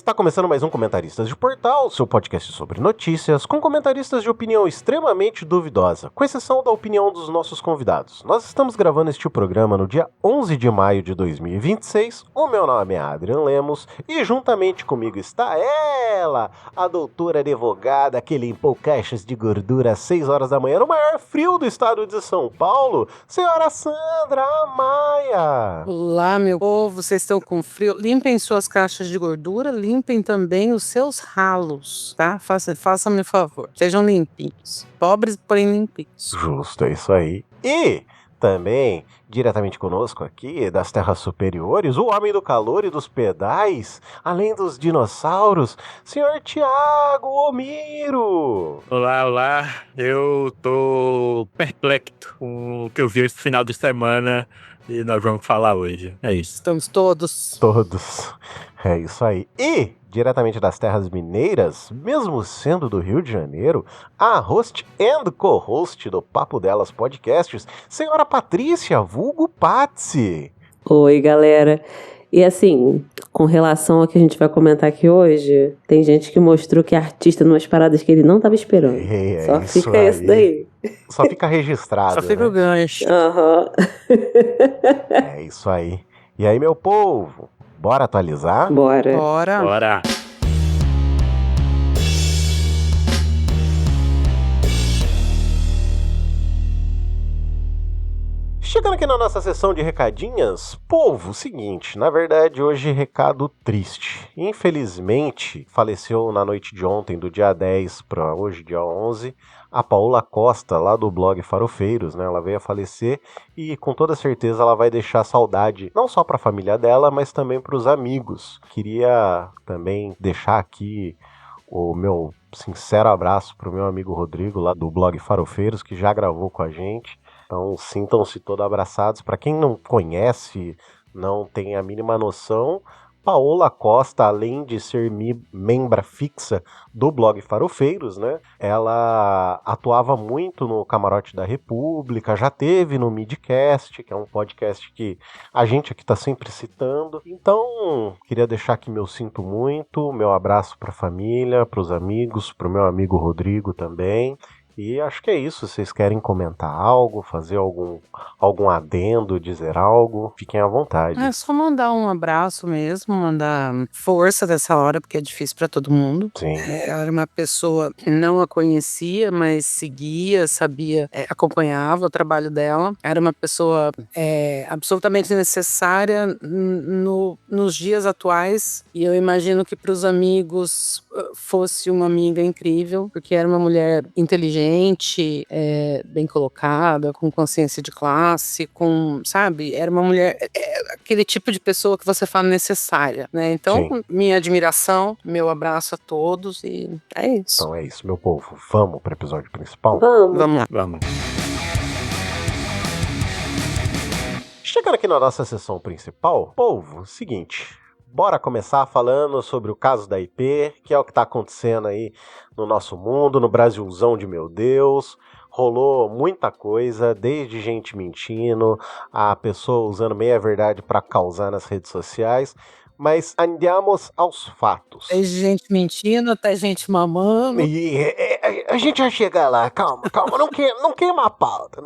Está começando mais um Comentaristas de Portal, seu podcast sobre notícias, com comentaristas de opinião extremamente duvidosa, com exceção da opinião dos nossos convidados. Nós estamos gravando este programa no dia 11 de maio de 2026, o meu nome é Adrian Lemos, e juntamente comigo está ela, a doutora advogada que limpou caixas de gordura às 6 horas da manhã no maior frio do estado de São Paulo, senhora Sandra Maia. Olá, meu povo, vocês estão com frio? Limpem suas caixas de gordura, limpem também os seus ralos, tá? Façam-me favor, sejam limpinhos. Pobres, porém limpinhos. Justo, é isso aí. E também, diretamente conosco aqui, das terras superiores, o homem do calor e dos pedais, além dos dinossauros, senhor Tiago Omiro. Olá, eu tô perplexo com o que eu vi esse final de semana e nós vamos falar hoje, é isso. Estamos todos. É isso aí. E, diretamente das terras mineiras, mesmo sendo do Rio de Janeiro, a host and co-host do Papo Delas Podcasts, senhora Patrícia, vulgo Patsy. Oi, galera. E assim, com relação ao que a gente vai comentar aqui hoje, tem gente que mostrou que é artista numas paradas que ele não estava esperando. Só fica isso daí. Só fica registrado. Só fica o gancho. Aham. É isso aí. E aí, meu povo, bora atualizar? Bora. Bora! Chegando aqui na nossa sessão de recadinhas, povo, seguinte, na verdade hoje recado triste. Infelizmente, faleceu na noite de ontem, do dia 10 para hoje, dia 11, a Paola Costa, lá do blog Farofeiros, né? Ela veio a falecer e com toda certeza ela vai deixar saudade, não só para a família dela, mas também para os amigos. Queria também deixar aqui o meu sincero abraço para o meu amigo Rodrigo, lá do blog Farofeiros, que já gravou com a gente. Então sintam-se todos abraçados. Para quem não conhece, não tem a mínima noção, Paola Costa, além de ser membra fixa do blog Farofeiros, né, ela atuava muito no Camarote da República, já teve no Midcast, que é um podcast que a gente aqui está sempre citando. Então, queria deixar aqui meu sinto muito, meu abraço para a família, para os amigos, para o meu amigo Rodrigo também. E acho que é isso. Vocês querem comentar algo, fazer algum adendo, dizer algo? Fiquem à vontade. É só mandar um abraço mesmo, mandar força dessa hora, porque é difícil para todo mundo. Sim. Ela era uma pessoa que não a conhecia, mas seguia, sabia, acompanhava o trabalho dela. Era uma pessoa absolutamente necessária nos dias atuais. E eu imagino que para os amigos fosse uma amiga incrível, porque era uma mulher inteligente, bem colocada, com consciência de classe, sabe? Era uma mulher, aquele tipo de pessoa que você fala necessária, né? Então, Sim. Minha admiração, meu abraço a todos e é isso. Então é isso, meu povo. Vamos para o episódio principal? Vamos lá. Vamos. Chegando aqui na nossa sessão principal, povo, seguinte... Bora começar falando sobre o caso da IP, que é o que está acontecendo aí no nosso mundo, no Brasilzão de meu Deus. Rolou muita coisa, desde gente mentindo, a pessoa usando meia-verdade para causar nas redes sociais. Mas andamos aos fatos. Tem gente mentindo, tem gente mamando. E a gente vai chegar lá, calma, não queima a pauta,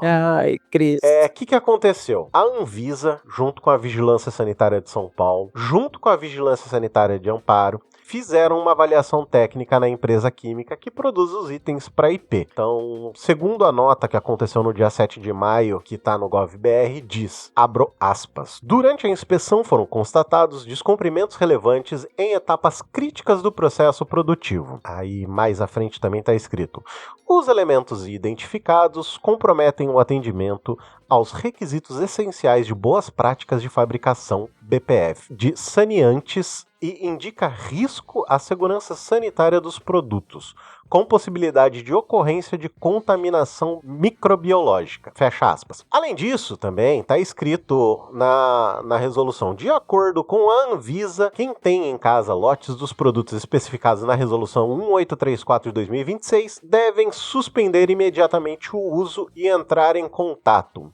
Ai, Cristo. O que aconteceu? A Anvisa, junto com a Vigilância Sanitária de São Paulo, junto com a Vigilância Sanitária de Amparo, fizeram uma avaliação técnica na empresa química que produz os itens para IP. Então, segundo a nota que aconteceu no dia 7 de maio, que está no GovBR, diz, abro aspas, durante a inspeção foram constatados descumprimentos relevantes em etapas críticas do processo produtivo. Aí, mais à frente também está escrito, os elementos identificados comprometem o atendimento aos requisitos essenciais de boas práticas de fabricação BPF, de saneantes e indica risco à segurança sanitária dos produtos, com possibilidade de ocorrência de contaminação microbiológica. Fecha aspas. Além disso, também está escrito na resolução, de acordo com a Anvisa, quem tem em casa lotes dos produtos especificados na resolução 1834 de 2026 devem suspender imediatamente o uso e entrar em contato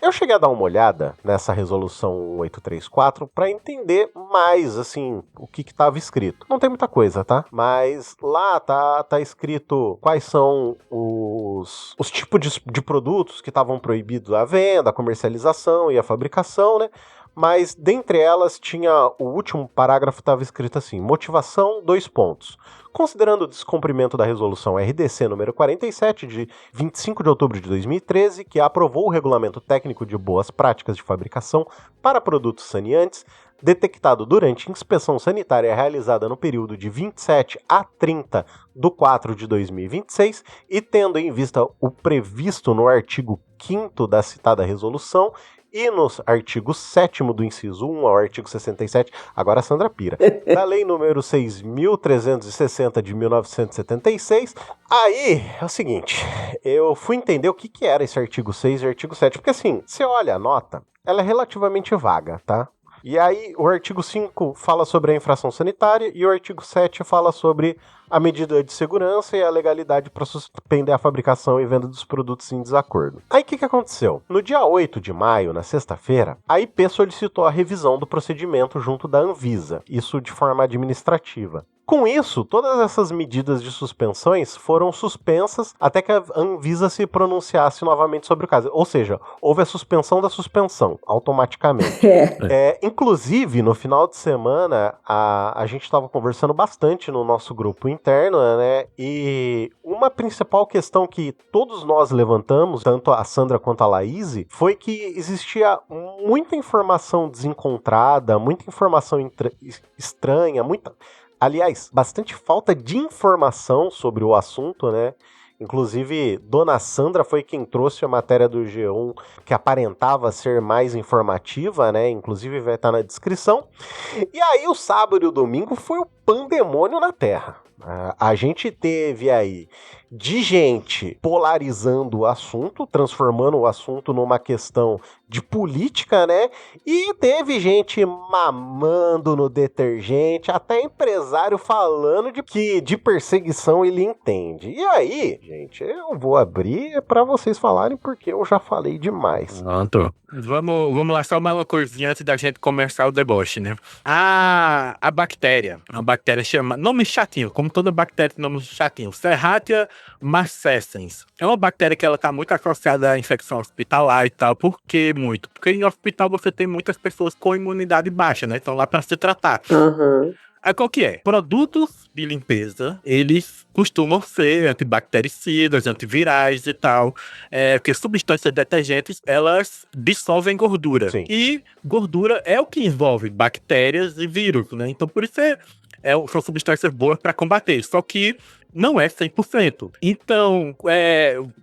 Eu cheguei a dar uma olhada nessa resolução 1834 para entender mais, assim, o que estava escrito. Não tem muita coisa, tá? Mas lá tá escrito quais são os tipos de produtos que estavam proibidos a venda, a comercialização e a fabricação, né? Mas dentre elas tinha o último parágrafo, estava escrito assim: motivação, 2 pontos. Considerando o descumprimento da resolução RDC número 47 de 25 de outubro de 2013, que aprovou o regulamento técnico de boas práticas de fabricação para produtos saneantes, detectado durante inspeção sanitária realizada no período de 27 a 30 de 4 de 2026 e tendo em vista o previsto no artigo 5º da citada resolução e nos artigos 7º do inciso 1 ao artigo 67, agora a Sandra pira, da lei número 6.360 de 1976, aí é o seguinte, eu fui entender o que era esse artigo 6 e artigo 7, porque assim, você olha a nota, ela é relativamente vaga, tá? E aí o artigo 5 fala sobre a infração sanitária e o artigo 7 fala sobre a medida de segurança e a legalidade para suspender a fabricação e venda dos produtos em desacordo. Aí o que aconteceu? No dia 8 de maio, na sexta-feira, a IP solicitou a revisão do procedimento junto da Anvisa, isso de forma administrativa. Com isso, todas essas medidas de suspensões foram suspensas até que a Anvisa se pronunciasse novamente sobre o caso. Ou seja, houve a suspensão da suspensão, automaticamente. Inclusive, no final de semana, a gente estava conversando bastante no nosso grupo interno, né? E uma principal questão que todos nós levantamos, tanto a Sandra quanto a Laís, foi que existia muita informação desencontrada, muita informação estranha, aliás, bastante falta de informação sobre o assunto, né? Inclusive, Dona Sandra foi quem trouxe a matéria do G1 que aparentava ser mais informativa, né? Inclusive vai estar na descrição. E aí o sábado e o domingo foi o pandemônio na Terra. A gente teve aí de gente polarizando o assunto, transformando o assunto numa questão de política, né? E teve gente mamando no detergente, até empresário falando de perseguição ele entende. E aí, gente, eu vou abrir para vocês falarem porque eu já falei demais. Pronto. Vamos lá, só uma coisinha antes da gente começar o deboche, né? A bactéria, chama, nome chatinho, como toda bactéria tem nome chatinho, Serratia marcescens. É uma bactéria que ela tá muito associada à infecção hospitalar e tal. Por que muito? Porque em hospital você tem muitas pessoas com imunidade baixa, né? Estão lá para se tratar. Uhum. Aí qual que é? Produtos de limpeza, eles costumam ser antibactericidas, antivirais e tal, porque substâncias detergentes, elas dissolvem gordura. Sim. E gordura é o que envolve bactérias e vírus, né? Então por isso são substâncias boas para combater, só que não é 100%. Então,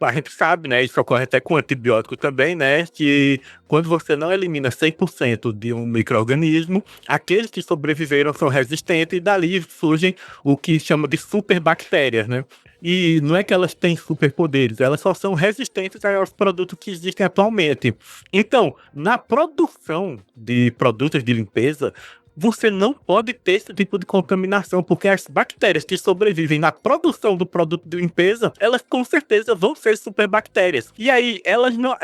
a gente sabe, né, isso ocorre até com antibiótico também, né, que quando você não elimina 100% de um micro-organismo, aqueles que sobreviveram são resistentes e dali surgem o que chama de superbactérias, né. E não é que elas têm superpoderes, elas só são resistentes aos produtos que existem atualmente. Então, na produção de produtos de limpeza, você não pode ter esse tipo de contaminação, porque as bactérias que sobrevivem na produção do produto de limpeza, elas com certeza vão ser superbactérias. E aí, elas não,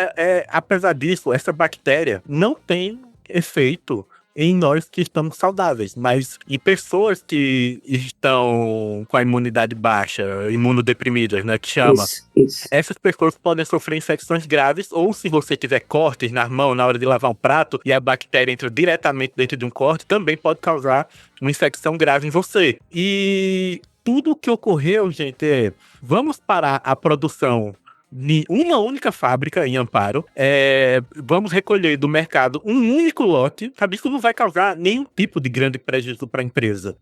apesar disso, essa bactéria não tem efeito em nós que estamos saudáveis, mas em pessoas que estão com a imunidade baixa, imunodeprimidas, né, que chama, Isso. essas pessoas podem sofrer infecções graves, ou se você tiver cortes nas mãos na hora de lavar um prato e a bactéria entra diretamente dentro de um corte, também pode causar uma infecção grave em você. E tudo o que ocorreu, gente, vamos parar a produção de uma única fábrica em Amparo, vamos recolher do mercado um único lote, sabe? Isso não vai causar nenhum tipo de grande prejuízo para a empresa.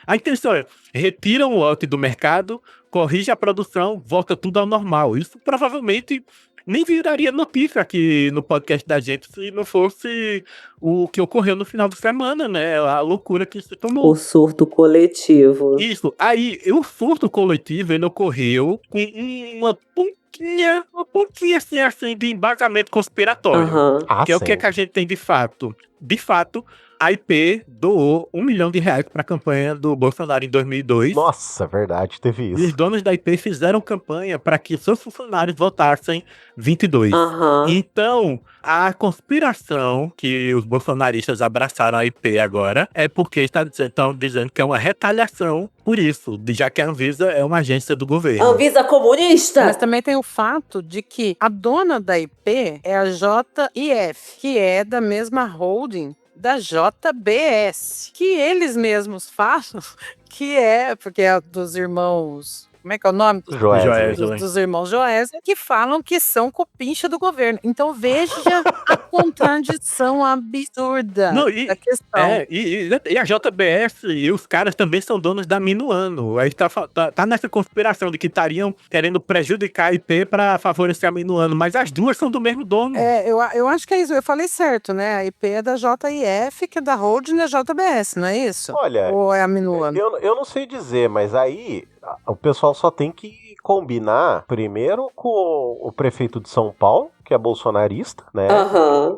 A intenção é, retira um lote do mercado, corrige a produção, volta tudo ao normal. Isso provavelmente nem viraria notícia aqui no podcast da gente se não fosse o que ocorreu no final de semana, né? A loucura que se tomou. O surto coletivo. Isso. Aí, o surto coletivo, ele ocorreu com uma pontinha assim de embasamento conspiratório. Uhum. Que é o que a gente tem de fato. De fato, a IP doou R$1 milhão para a campanha do Bolsonaro em 2002. Nossa, verdade, teve E isso. os donos da IP fizeram campanha para que seus funcionários votassem 22. Então, a conspiração que os bolsonaristas abraçaram a IP agora é porque estão dizendo que é uma retaliação por isso, já que a Anvisa é uma agência do governo. Anvisa comunista! Mas também tem o fato de que a dona da IP é a JIF, que é da mesma holding da JBS, que eles mesmos falam que é, porque é dos irmãos... Como é que é o nome? Dos irmãos Joesley, que falam que são cupincha do governo. Então veja a contradição absurda da questão. E a JBS e os caras também são donos da Minuano. Aí tá nessa conspiração de que estariam querendo prejudicar a IP para favorecer a Minuano, mas as duas são do mesmo dono. Eu acho que é isso. Eu falei certo, né? A IP é da JIF, que é da holding da JBS, não é isso? Olha, ou é a Minuano? Eu não sei dizer, mas aí o pessoal só tem que combinar primeiro com o prefeito de São Paulo, que é bolsonarista, né?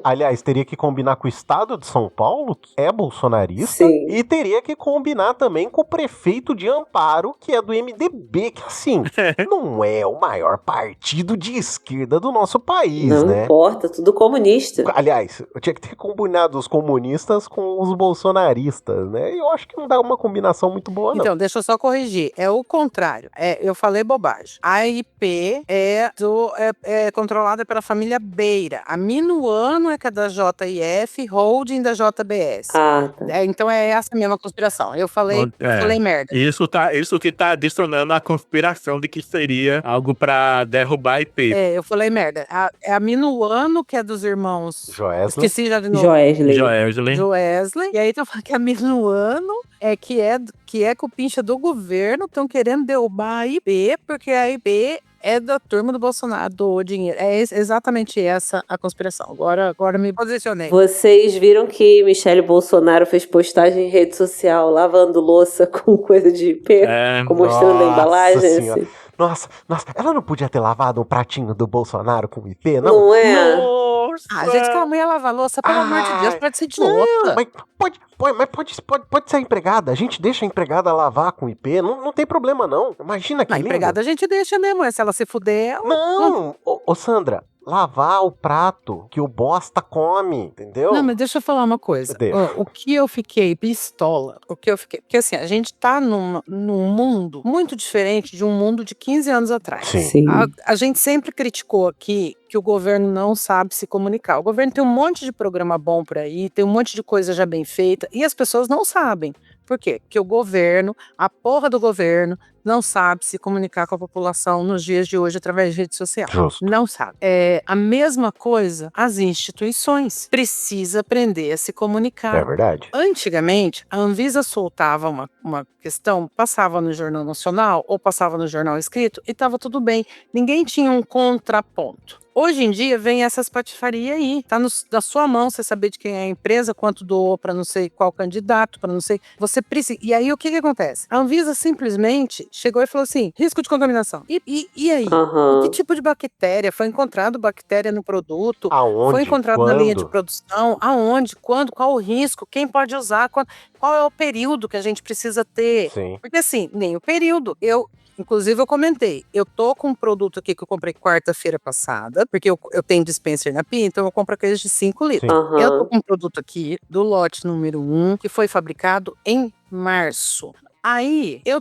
Aliás, teria que combinar com o estado de São Paulo, que é bolsonarista. Sim. E teria que combinar também com o prefeito de Amparo, que é do MDB, que assim, não é o maior partido de esquerda do nosso país, não né? Não importa, tudo comunista. Aliás, eu tinha que ter combinado os comunistas com os bolsonaristas, né? E eu acho que não dá uma combinação muito boa, não. Então, deixa eu só corrigir. É o contrário. Eu falei bobagem. A IP é controlada pela família Beira. A Minuano é que é da JIF, holding da JBS. Tá. Então é essa mesma conspiração. Eu falei merda. Isso que tá adicionando a conspiração de que seria algo pra derrubar a IP. Eu falei merda. É a Minuano, que é dos irmãos... Joesley. Esqueci já de novo. Joesley. E aí tô falando que a Minuano que é cupincha do governo, estão querendo derrubar a IP, porque a IP é da turma do Bolsonaro, do dinheiro. É exatamente essa a conspiração. Agora me posicionei. Vocês viram que Michele Bolsonaro fez postagem em rede social lavando louça com coisa de IP? Mostrando a embalagem? Assim. Nossa, ela não podia ter lavado um pratinho do Bolsonaro com IP, não? Não é? Gente, que a mulher lava a louça, pelo amor de Deus, pode ser idiota. Mas pode ser a empregada. A gente deixa a empregada lavar com IP, não tem problema, não. Imagina que a empregada a gente deixa, né, mãe? Se ela se fuder... Não, ô Sandra... Lavar o prato que o bosta come, entendeu? Não, mas deixa eu falar uma coisa. O que eu fiquei pistola, porque assim, a gente tá num mundo muito diferente de um mundo de 15 anos atrás. Sim. A gente sempre criticou aqui que o governo não sabe se comunicar. O governo tem um monte de programa bom por aí, tem um monte de coisa já bem feita, e as pessoas não sabem. Por quê? Porque o governo, a porra do governo, não sabe se comunicar com a população nos dias de hoje através de rede social. Justo. Não sabe. A mesma coisa, as instituições. Precisa aprender a se comunicar. É verdade. Antigamente, a Anvisa soltava uma questão, passava no Jornal Nacional ou passava no jornal escrito e estava tudo bem. Ninguém tinha um contraponto. Hoje em dia vem essas patifarias aí, tá na sua mão você saber de quem é a empresa, quanto doou para não sei qual candidato, para não sei, você precisa. E aí o que acontece? A Anvisa simplesmente chegou e falou assim, risco de contaminação. E aí? Que tipo de bactéria? Foi encontrado bactéria no produto? Aonde? Foi encontrado Quando? na linha de produção? Aonde? Quando? Qual o risco? Quem pode usar? Qual é o período que a gente precisa ter? Sim. Porque assim, nem o período. Inclusive, eu comentei, eu tô com um produto aqui que eu comprei quarta-feira passada, porque eu tenho dispenser na Pia, então eu compro aqueles de 5 litros. Eu tô com um produto aqui do lote número 1, que foi fabricado em março. Aí, eu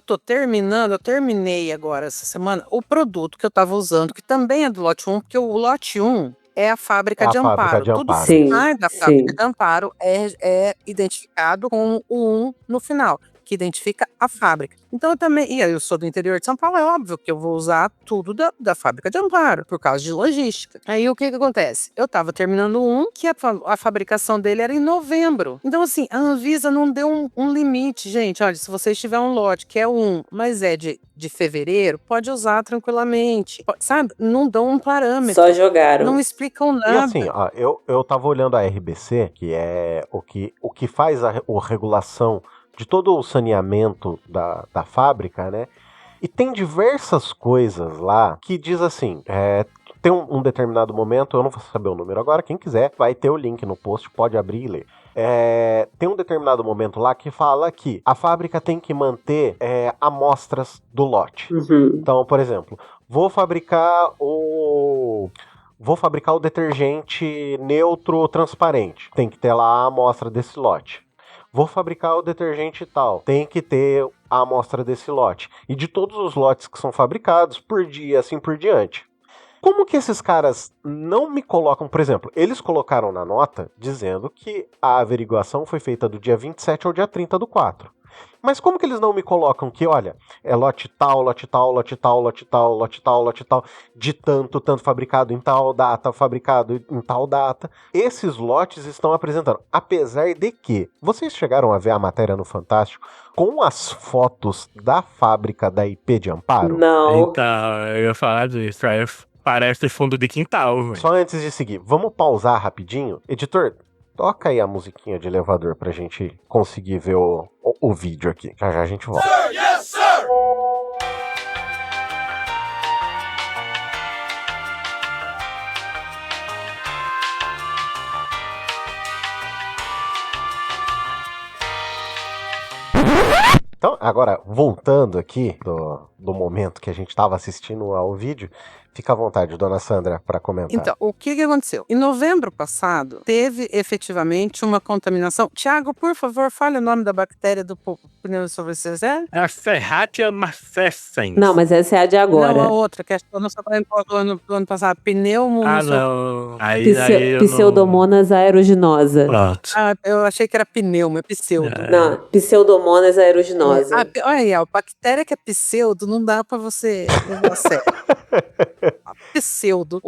terminei agora essa semana o produto que eu tava usando, que também é do lote 1, porque o lote 1 é a fábrica de Amparo. Tudo que sai da fábrica de Amparo é identificado com o 1 no final, que identifica a fábrica. Então e aí eu sou do interior de São Paulo, é óbvio que eu vou usar tudo da fábrica de Amparo, por causa de logística. Aí o que acontece? Eu tava terminando que a fabricação dele era em novembro. Então assim, a Anvisa não deu um limite, gente. Olha, se vocês tiverem um lote que é mas é de fevereiro, pode usar tranquilamente. Sabe? Não dão um parâmetro. Só jogaram. Não explicam nada. E assim, eu tava olhando a RBC, que é o que faz a regulação de todo o saneamento da fábrica, né? E tem diversas coisas lá que diz assim, tem um determinado momento, eu não vou saber o número agora, quem quiser vai ter o link no post, pode abrir e ler. Tem um determinado momento lá que fala que a fábrica tem que manter amostras do lote. Uhum. Então, por exemplo, vou fabricar o detergente neutro transparente. Tem que ter lá a amostra desse lote. Vou fabricar o detergente tal. Tem que ter a amostra desse lote. E de todos os lotes que são fabricados por dia, assim por diante. Como que esses caras não me colocam, por exemplo, eles colocaram na nota dizendo que a averiguação foi feita do dia 27 ao dia 30 do 4. Mas como que eles não me colocam que, olha, é lote tal, lote tal, lote tal, lote tal, lote tal, lote tal, de tanto fabricado em tal data, fabricado em tal data. Esses lotes estão apresentando, apesar de que vocês chegaram a ver a matéria no Fantástico com as fotos da fábrica da IP de Amparo? Não. Então, eu ia falar disso, parece fundo de quintal, velho. Só antes de seguir, vamos pausar rapidinho? Editor, toca aí a musiquinha de elevador pra gente conseguir ver o vídeo aqui. Já já a gente volta. Sir, yes, sir! Então, agora, voltando aqui do momento que a gente estava assistindo ao vídeo, fica à vontade, dona Sandra, para comentar. Então, o que aconteceu? Em novembro passado, teve efetivamente uma contaminação. Tiago, por favor, fale o nome da bactéria do pneu sobre Cesar. É a Serratia marcescens. Não, mas essa é a de agora. Não, a outra, que acho que eu não sabia do ano passado. Ah, não. Aí eu Pseudomonas aeruginosa. Pronto. Ah, eu achei que era pneumo, é pseudo. Não, Pseudomonas aeruginosa. Olha aí, a bactéria que é pseudo, não dá pra você levar a sério. Pseudo,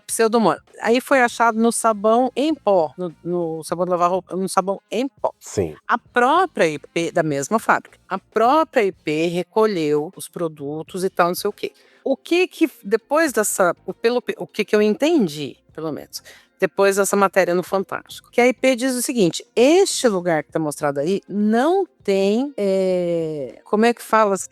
pseudomonas. Aí foi achado no sabão em pó, no sabão de lavar roupa, no sabão em pó. Sim. A própria IP da mesma fábrica, a própria IP recolheu os produtos e tal, não sei o quê. O que depois dessa, o que eu entendi, pelo menos, depois dessa matéria no Fantástico, que a IP diz o seguinte: este lugar que está mostrado aí não tem, como é que fala assim?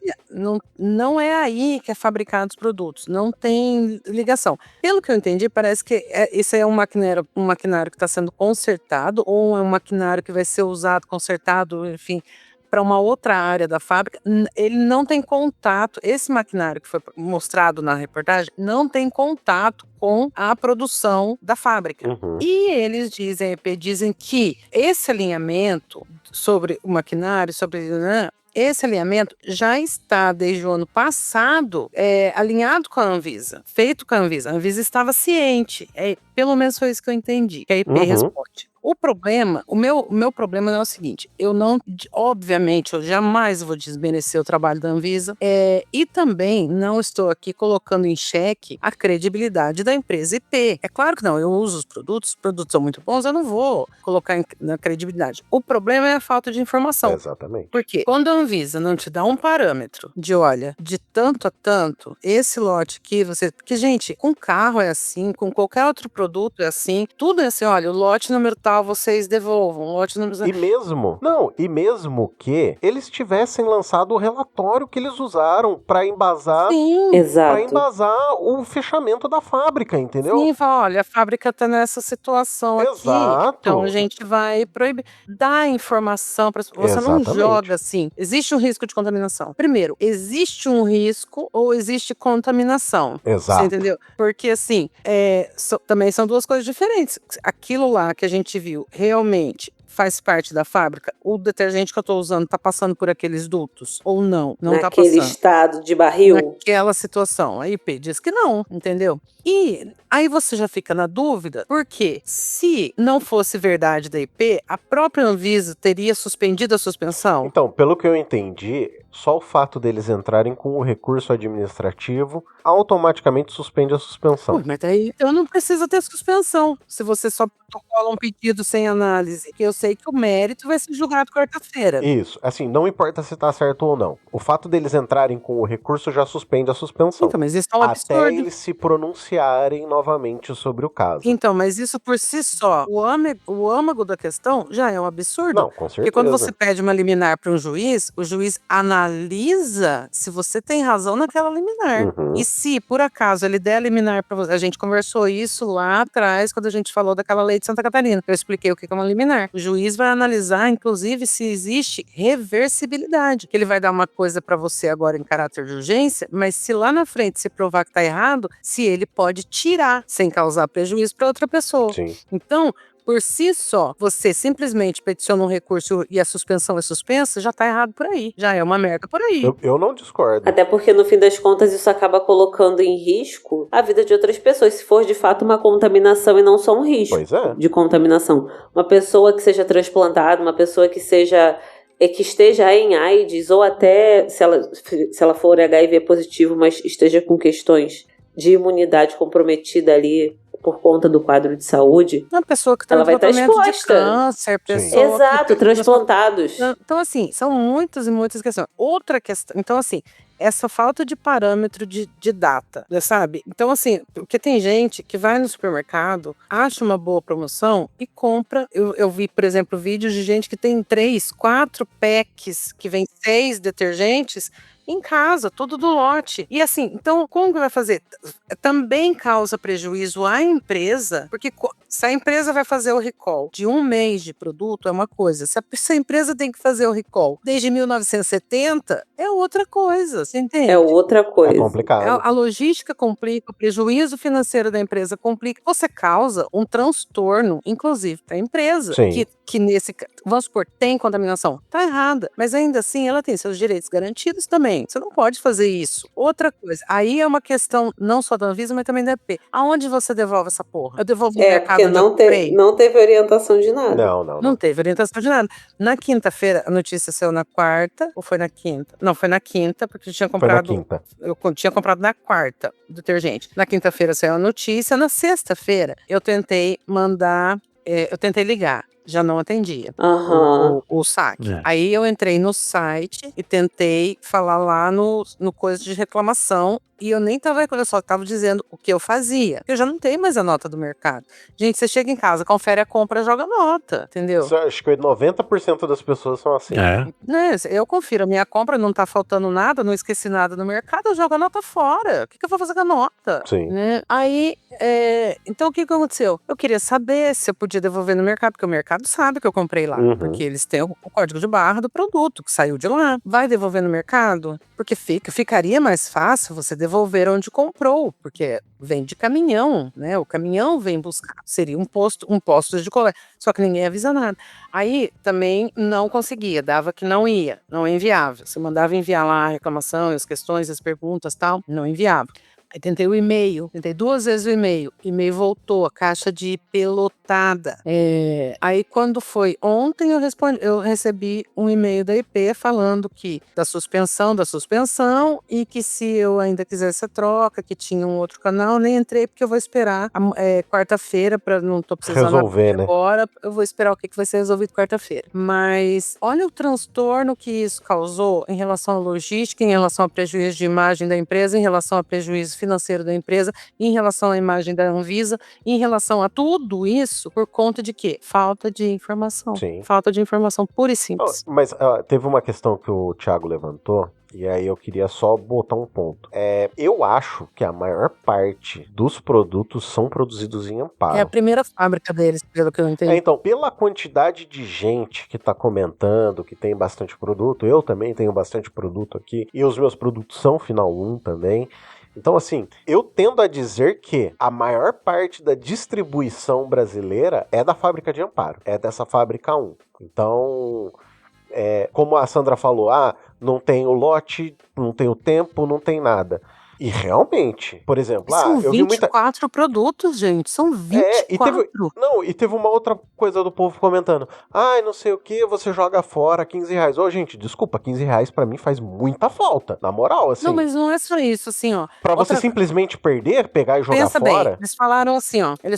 Não é aí que é fabricado os produtos, não tem ligação. Pelo que eu entendi, parece que isso é um maquinário que está sendo consertado, ou é um maquinário que vai ser usado, consertado, enfim, para uma outra área da fábrica. Ele não tem contato, esse maquinário que foi mostrado na reportagem, não tem contato com a produção da fábrica. Uhum. E eles dizem que esse alinhamento sobre o maquinário, esse alinhamento já está, desde o ano passado, alinhado com a Anvisa, feito com a Anvisa. A Anvisa estava ciente, pelo menos foi isso que eu entendi, que a IP responde. O problema, o meu problema não é o seguinte: eu não, obviamente, eu jamais vou desmerecer o trabalho da Anvisa, e também não estou aqui colocando em xeque a credibilidade da empresa IP. É claro que não, eu uso os produtos são muito bons, eu não vou colocar na credibilidade. O problema é a falta de informação. Exatamente. Porque quando a Anvisa não te dá um parâmetro de, olha, de tanto a tanto, esse lote aqui, porque, gente, com carro é assim, com qualquer outro produto é assim, tudo é assim, olha, o lote número tal vocês devolvam, o lote número... E mesmo que eles tivessem lançado o relatório que eles usaram para embasar... Sim, exato. Para embasar o fechamento da fábrica, entendeu? Sim, fala, olha, a fábrica tá nessa situação Exato. aqui, então a gente vai proibir. Dá informação para você. Exatamente. Não joga assim. Existe um risco de contaminação. Primeiro, existe um risco ou existe contaminação? Exato. Você entendeu? Porque assim, também são duas coisas diferentes. Aquilo lá que a gente viu realmente faz parte da fábrica? O detergente que eu estou usando está passando por aqueles dutos? Ou não? Não está passando. Naquele estado de barril? Naquela situação. A IP diz que não, entendeu? E aí você já fica na dúvida, porque se não fosse verdade da IP, a própria Anvisa teria suspendido a suspensão? Então, pelo que eu entendi, só o fato deles entrarem com o recurso administrativo automaticamente suspende a suspensão. Mas daí eu não preciso ter suspensão. Se você só protocola um pedido sem análise, que eu sei que o mérito vai ser julgado quarta-feira. Isso, assim, não importa se tá certo ou não. O fato deles entrarem com o recurso já suspende a suspensão. Então, mas isso é um absurdo. Até eles se pronunciarem novamente sobre o caso. Então, mas isso por si só, o âmago da questão já é um absurdo. Não, com certeza. Porque quando você pede uma liminar para um juiz, o juiz analisa se você tem razão naquela liminar. Uhum. E se, por acaso, ele der a liminar para você, a gente conversou isso lá atrás, quando a gente falou daquela lei de Santa Catarina. Eu expliquei o que é uma liminar. O juiz vai analisar, inclusive, se existe reversibilidade. Que ele vai dar uma coisa para você agora em caráter de urgência, mas se lá na frente se provar que está errado, se ele pode tirar sem causar prejuízo para outra pessoa. Sim. Então, por si só, você simplesmente peticiona um recurso e a suspensão é suspensa, já tá errado por aí. Já é uma merda por aí. Eu não discordo. Até porque, no fim das contas, isso acaba colocando em risco a vida de outras pessoas, se for de fato uma contaminação e não só um risco de contaminação. Uma pessoa que seja transplantada, uma pessoa que esteja em AIDS, ou até, se ela for HIV positivo, mas esteja com questões de imunidade comprometida ali por conta do quadro de saúde, uma pessoa que ela vai estar exposta. De câncer, pessoa Exato, transplantados. Então, assim, são muitas e muitas questões. Outra questão, então, assim, essa falta de parâmetro de data, sabe? Então, assim, porque tem gente que vai no supermercado, acha uma boa promoção e compra. Eu vi, por exemplo, vídeos de gente que tem 3, 4 packs, que vem 6 detergentes, em casa, tudo do lote. E assim, então, como que vai fazer? Também causa prejuízo à empresa, porque se a empresa vai fazer o recall de 1 mês de produto, é uma coisa. Se a empresa tem que fazer o recall desde 1970, é outra coisa, você entende? É outra coisa. É complicado. A logística complica, o prejuízo financeiro da empresa complica. Você causa um transtorno, inclusive, para a empresa. Sim. Que nesse, vamos supor, tem contaminação. Tá errada. Mas ainda assim, ela tem seus direitos garantidos também. Você não pode fazer isso. Outra coisa, aí é uma questão não só da Anvisa, mas também da EP. Aonde você devolve essa porra? Eu devolvo no mercado onde eu comprei? Não teve orientação de nada. Não teve orientação de nada. Na quinta-feira, a notícia saiu na quarta, ou foi na quinta? Não, foi na quinta, porque eu tinha comprado... Foi na quinta. Eu tinha comprado na quarta, o detergente. Na quinta-feira saiu a notícia, na sexta-feira eu tentei ligar. Já não atendia o saque. Aí eu entrei no site e tentei falar lá no coisa de reclamação. E eu nem tava, eu só tava dizendo o que eu fazia. Eu já não tenho mais a nota do mercado. Gente, você chega em casa, confere a compra, joga nota, entendeu? Acho que 90% das pessoas são assim. Eu confiro a minha compra, não tá faltando nada, não esqueci nada no mercado, eu jogo a nota fora. O que eu vou fazer com a nota? Sim. Né? Aí, então o que aconteceu? Eu queria saber se eu podia devolver no mercado, porque o mercado sabe que eu comprei lá. Uhum. Porque eles têm o código de barra do produto, que saiu de lá. Vai devolver no mercado? Porque ficaria mais fácil você devolver onde comprou, porque vem de caminhão, né? O caminhão vem buscar. Seria um posto de coleta. Só que ninguém avisa nada. Aí também não conseguia, dava que não ia, não enviava. Você mandava enviar lá a reclamação, as questões, as perguntas, tal, não enviava. Aí tentei o e-mail, tentei 2 vezes o e-mail voltou, a caixa de IP lotada. Aí quando foi ontem eu recebi um e-mail da IP falando que da suspensão e que se eu ainda quisesse a troca, que tinha um outro canal, nem entrei porque eu vou esperar quarta-feira, não tô precisando resolver, né? Agora, eu vou esperar o que vai ser resolvido quarta-feira. Mas olha o transtorno que isso causou em relação à logística, em relação ao prejuízo de imagem da empresa, em relação ao prejuízo financeiro da empresa, em relação à imagem da Anvisa, em relação a tudo isso, por conta de quê? Falta de informação. Sim. Falta de informação pura e simples. Mas teve uma questão que o Thiago levantou, e aí eu queria só botar um ponto. Eu acho que a maior parte dos produtos são produzidos em Amparo. É a primeira fábrica deles, pelo que eu entendi. Então, pela quantidade de gente que tá comentando que tem bastante produto, eu também tenho bastante produto aqui, e os meus produtos são Final 1 também. Então, assim, eu tendo a dizer que a maior parte da distribuição brasileira é da fábrica de Amparo, é dessa fábrica 1. Então, como a Sandra falou, não tem o lote, não tem o tempo, não tem nada. E realmente, por exemplo, São eu vi 24 produtos, gente. São 24. E teve uma outra coisa do povo comentando. Não sei o que, você joga fora R$15. Ô, gente, desculpa, R$15 pra mim faz muita falta. Na moral, assim. Não, mas não é só isso, assim, ó. Pra você simplesmente perder, pegar e jogar Pensa fora. bem, eles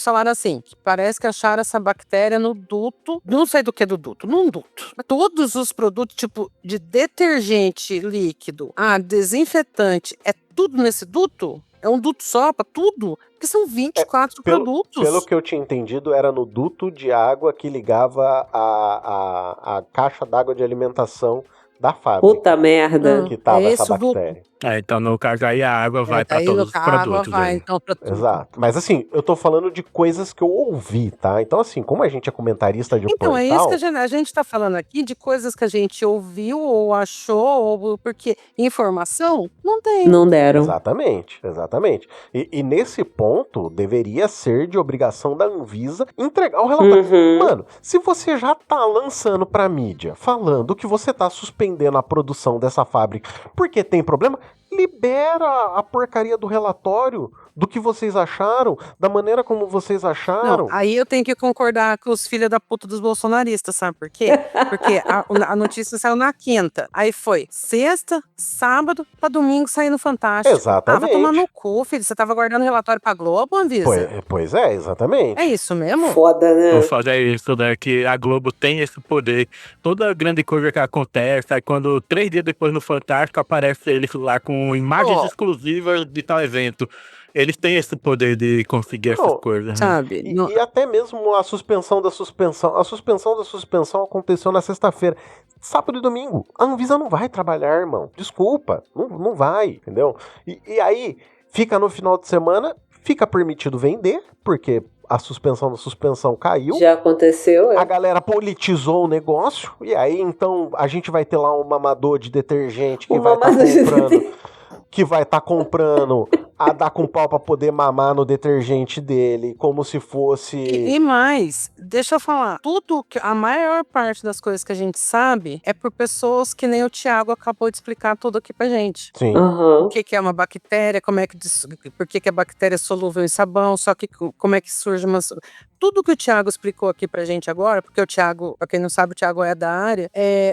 falaram assim, que parece que acharam essa bactéria no duto, não sei do que do duto, num duto. Todos os produtos, tipo, de detergente líquido, desinfetante, é tudo nesse duto? É um duto só pra tudo? Porque são 24 produtos. Pelo que eu tinha entendido, era no duto de água que ligava a caixa d'água de alimentação da fábrica. Puta merda. Que tava essa bactéria. Então, no caso aí, a água vai pra todos os produtos. Então, pra tudo. Exato. Mas assim, eu tô falando de coisas que eu ouvi, tá? Então assim, como a gente é comentarista de portal... Então, é isso que a gente tá falando aqui, de coisas que a gente ouviu ou achou, porque informação não tem. Não deram. Exatamente. E nesse ponto, deveria ser de obrigação da Anvisa entregar o relatório. Mano, se você já tá lançando pra mídia, falando que você tá suspendendo a produção dessa fábrica porque tem problema, libera a porcaria do relatório do que vocês acharam, da maneira como vocês acharam. Não, aí eu tenho que concordar com os filhos da puta dos bolsonaristas, sabe por quê? Porque a notícia saiu na quinta, aí foi sexta, sábado, pra domingo sair no Fantástico. Exatamente. Vai tomar no cu, filho, você tava guardando relatório pra Globo, Anvisa? Pois é, exatamente. É isso mesmo? Foda, né? O foda é isso, né? Que a Globo tem esse poder. Toda grande coisa que acontece, aí quando 3 dias depois no Fantástico aparece eles lá com imagens exclusivas de tal evento. Eles têm esse poder de conseguir essas coisas. Sabe? E até mesmo a suspensão da suspensão. A suspensão da suspensão aconteceu na sexta-feira. Sábado e domingo. A Anvisa não vai trabalhar, irmão. Desculpa. Não vai, entendeu? E aí, fica no final de semana, fica permitido vender, porque a suspensão da suspensão caiu. Já aconteceu, A galera politizou o negócio. E aí, então, a gente vai ter lá um mamador de detergente que vai estar comprando a dar com pau pra poder mamar no detergente dele, como se fosse... E mais, deixa eu falar, a maior parte das coisas que a gente sabe é por pessoas que nem o Thiago acabou de explicar tudo aqui pra gente. Sim. O que é uma bactéria, por que a bactéria é solúvel em sabão, como é que surge uma... Tudo que o Thiago explicou aqui pra gente agora, porque o Thiago, pra quem não sabe, o Thiago é da área,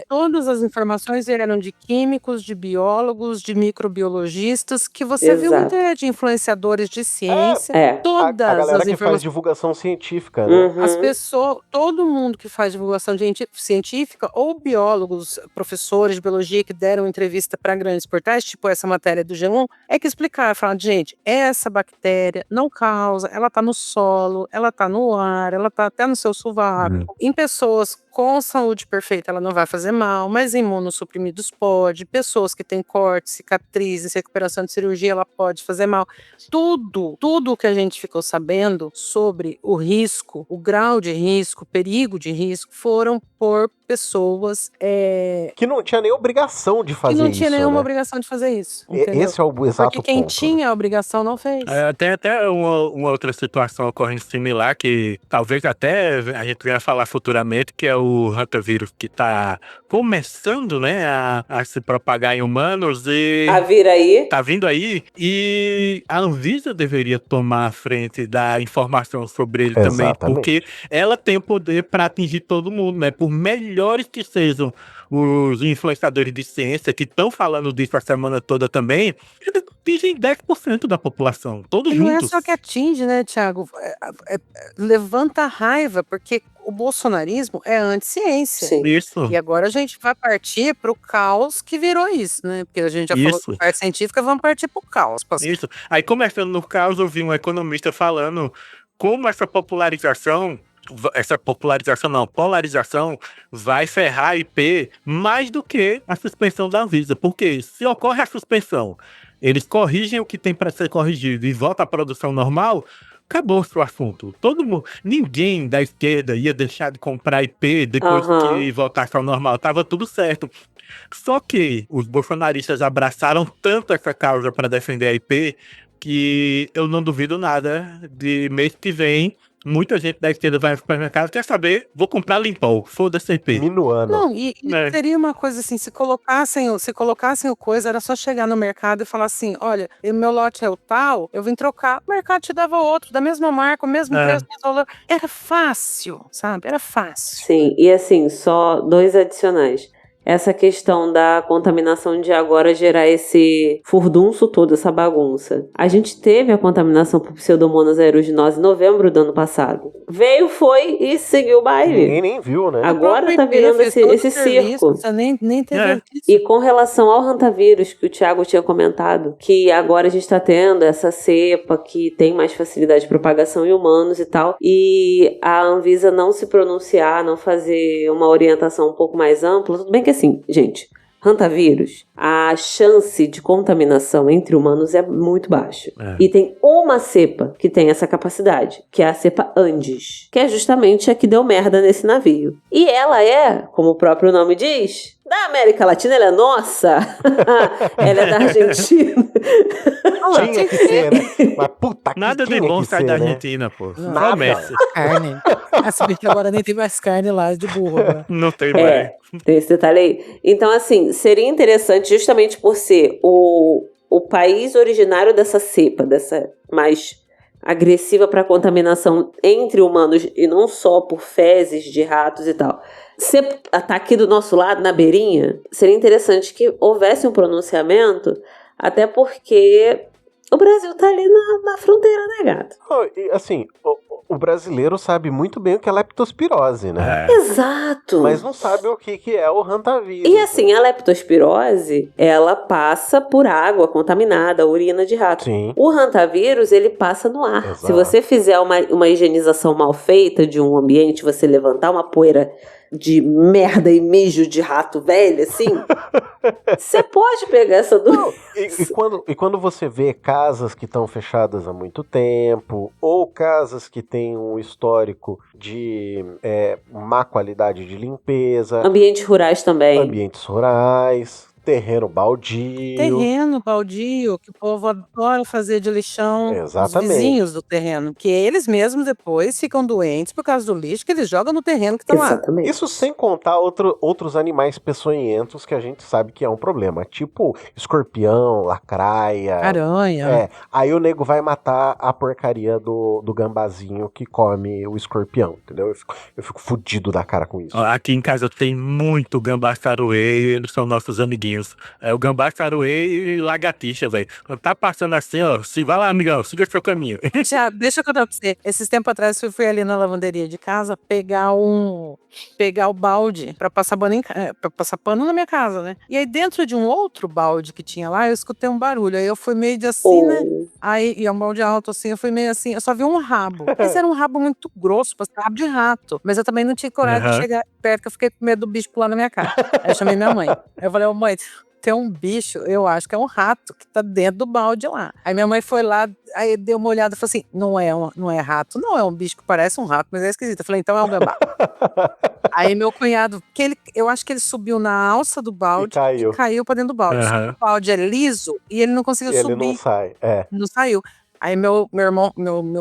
todas as informações eram de químicos, de biólogos, de microbiologistas, que você viu muita de influenciadores de ciência, todas a galera as que faz divulgação científica, né? As pessoas, todo mundo que faz divulgação científica, ou biólogos, professores de biologia que deram entrevista para grandes portais, tipo essa matéria do G1, é que explicar, falar, gente, essa bactéria não causa, ela tá no solo, ela tá no ar, ela tá até no seu sovaco. Em pessoas com saúde perfeita, ela não vai fazer mal, mas em imunossuprimidos pode. Pessoas que têm cortes, cicatrizes, recuperação de cirurgia, ela pode fazer mal. Tudo que a gente ficou sabendo sobre o risco, o grau de risco, o perigo de risco, foram por pessoas que não tinha nem obrigação de fazer isso. Que não tinha nenhuma obrigação de fazer isso. Entendeu? Esse é o exato Porque quem ponto, tinha a obrigação não fez. Tem até uma outra situação ocorrendo similar, que talvez até a gente venha falar futuramente, que é o hantavirus, que tá começando, né, a se propagar em humanos e... A vir aí. Tá vindo aí, e a Anvisa deveria tomar a frente da informação sobre ele também, porque ela tem o poder para atingir todo mundo, né, por melhores que sejam os influenciadores de ciência que estão falando disso a semana toda também, eles atingem 10% da população, todos juntos. Não é só que atinge, né, Thiago? Levanta a raiva, porque o bolsonarismo é anti-ciência. Sim. Isso. E agora a gente vai partir pro caos que virou isso, né? Porque a gente já falou que parte científica, vamos partir pro caos. Isso. Aí, começando no caos, eu vi um economista falando como polarização vai ferrar a IP mais do que a suspensão da Anvisa. Porque se ocorre a suspensão, eles corrigem o que tem para ser corrigido e volta à produção normal, acabou-se o assunto. Ninguém da esquerda ia deixar de comprar IP depois que voltasse ao normal. Tava tudo certo. Só que os bolsonaristas abraçaram tanto essa causa para defender a IP que eu não duvido nada de mês que vem muita gente da esquerda vai no supermercado, quer saber, vou comprar Limpol, foda-se IP. Minuano. Não, e seria uma coisa assim, se colocassem o coisa, era só chegar no mercado e falar assim, olha, o meu lote é o tal, eu vim trocar, o mercado te dava outro, da mesma marca, o mesmo preço, mesmo valor. Era fácil, sabe? Era fácil. Sim, e assim, só 2 adicionais. Essa questão da contaminação de agora gerar esse furdunço todo, essa bagunça. A gente teve a contaminação por Pseudomonas aeruginosa em novembro do ano passado. Veio, foi e seguiu o baile. Ninguém nem viu, né? Agora tá virando esse circo. Nem teve E com relação ao hantavírus, que o Thiago tinha comentado, que agora a gente tá tendo essa cepa que tem mais facilidade de propagação em humanos e tal, e a Anvisa não se pronunciar, não fazer uma orientação um pouco mais ampla, tudo bem que assim, gente, hantavírus, a chance de contaminação entre humanos é muito baixa. E tem uma cepa que tem essa capacidade, que é a cepa Andes, que é justamente a que deu merda nesse navio. E ela é, como o próprio nome diz, da América Latina, ela é nossa. Ela é da Argentina. Tinha que ser, né? Mas puta que Nada de bom sai da Argentina, pô. Nada. Carne. Se bem que agora nem tem mais carne lá de burro. Né? Não tem mais. Tem esse detalhe aí. Então, assim, seria interessante justamente por ser o país originário dessa cepa, dessa mais agressiva para contaminação entre humanos e não só por fezes de ratos e tal. Se tá aqui do nosso lado, na beirinha, seria interessante que houvesse um pronunciamento, até porque o Brasil tá ali na fronteira, né, gato? Assim, o brasileiro sabe muito bem o que é leptospirose, né? Exato! Mas não sabe o que é o hantavírus. E assim, a leptospirose, ela passa por água contaminada, urina de rato. Sim. O hantavírus, ele passa no ar. Exato. Se você fizer uma higienização mal feita de um ambiente, você levantar uma poeira de merda e mijo de rato velho, assim, você pode pegar essa doença. E quando você vê casas que estão fechadas há muito tempo, ou casas que têm um histórico de má qualidade de limpeza. Ambientes rurais também. Ambientes rurais. Terreno baldio. Terreno baldio, que o povo adora fazer de lixão. Exatamente. Os vizinhos do terreno. Que eles mesmos depois ficam doentes por causa do lixo que eles jogam no terreno que tá lá. Exatamente. Isso sem contar outros animais peçonhentos que a gente sabe que é um problema. Tipo escorpião, lacraia. Aranha. Aí o nego vai matar a porcaria do gambazinho que come o escorpião, entendeu? Eu fico fudido da cara com isso. Aqui em casa tem muito gambá caroê, eles são nossos amiguinhos. O gambá caroê e lagartixa, velho. Tá passando assim, ó. Vai lá, amigão, siga seu caminho. Deixa eu contar pra você. Esses tempos atrás eu fui ali na lavanderia de casa pegar o balde pra passar pano na minha casa, né? E aí dentro de um outro balde que tinha lá, eu escutei um barulho. Aí eu fui meio de assim, né? Aí, e é um balde alto assim, eu fui meio assim, eu só vi um rabo. Esse era um rabo muito grosso, rabo de rato. Mas eu também não tinha coragem de chegar perto, que eu fiquei com medo do bicho pular na minha cara. Aí eu chamei minha mãe. Aí eu falei, mãe, tem um bicho, eu acho que é um rato que tá dentro do balde lá. Aí minha mãe foi lá, aí deu uma olhada e falou assim, não é rato, não é um bicho que parece um rato, mas é esquisito. Eu falei, então é um gambá. Aí meu cunhado, eu acho que ele subiu na alça do balde e caiu pra dentro do balde. O balde é liso e ele não conseguiu subir. Ele não sai, Não saiu. Aí meu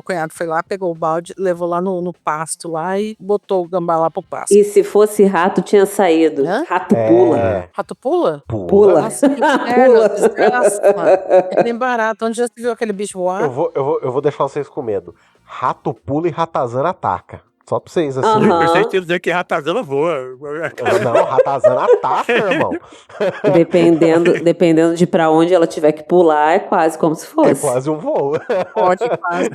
cunhado foi lá, pegou o balde, levou lá no pasto lá e botou o gambá lá pro pasto. E se fosse rato, tinha saído. Rato pula. Rato pula? Pula. Nossa, que inferno, desgraça. É nem barato. Onde já se viu aquele bicho voar? Eu vou deixar vocês com medo. Rato pula e ratazana ataca. Só pra vocês, assim. Eu pensei que ia dizer que ratazana voa. Não, ratazana ataca, irmão. Dependendo de pra onde ela tiver que pular, é quase como se fosse. É quase um voo. Pode, quase.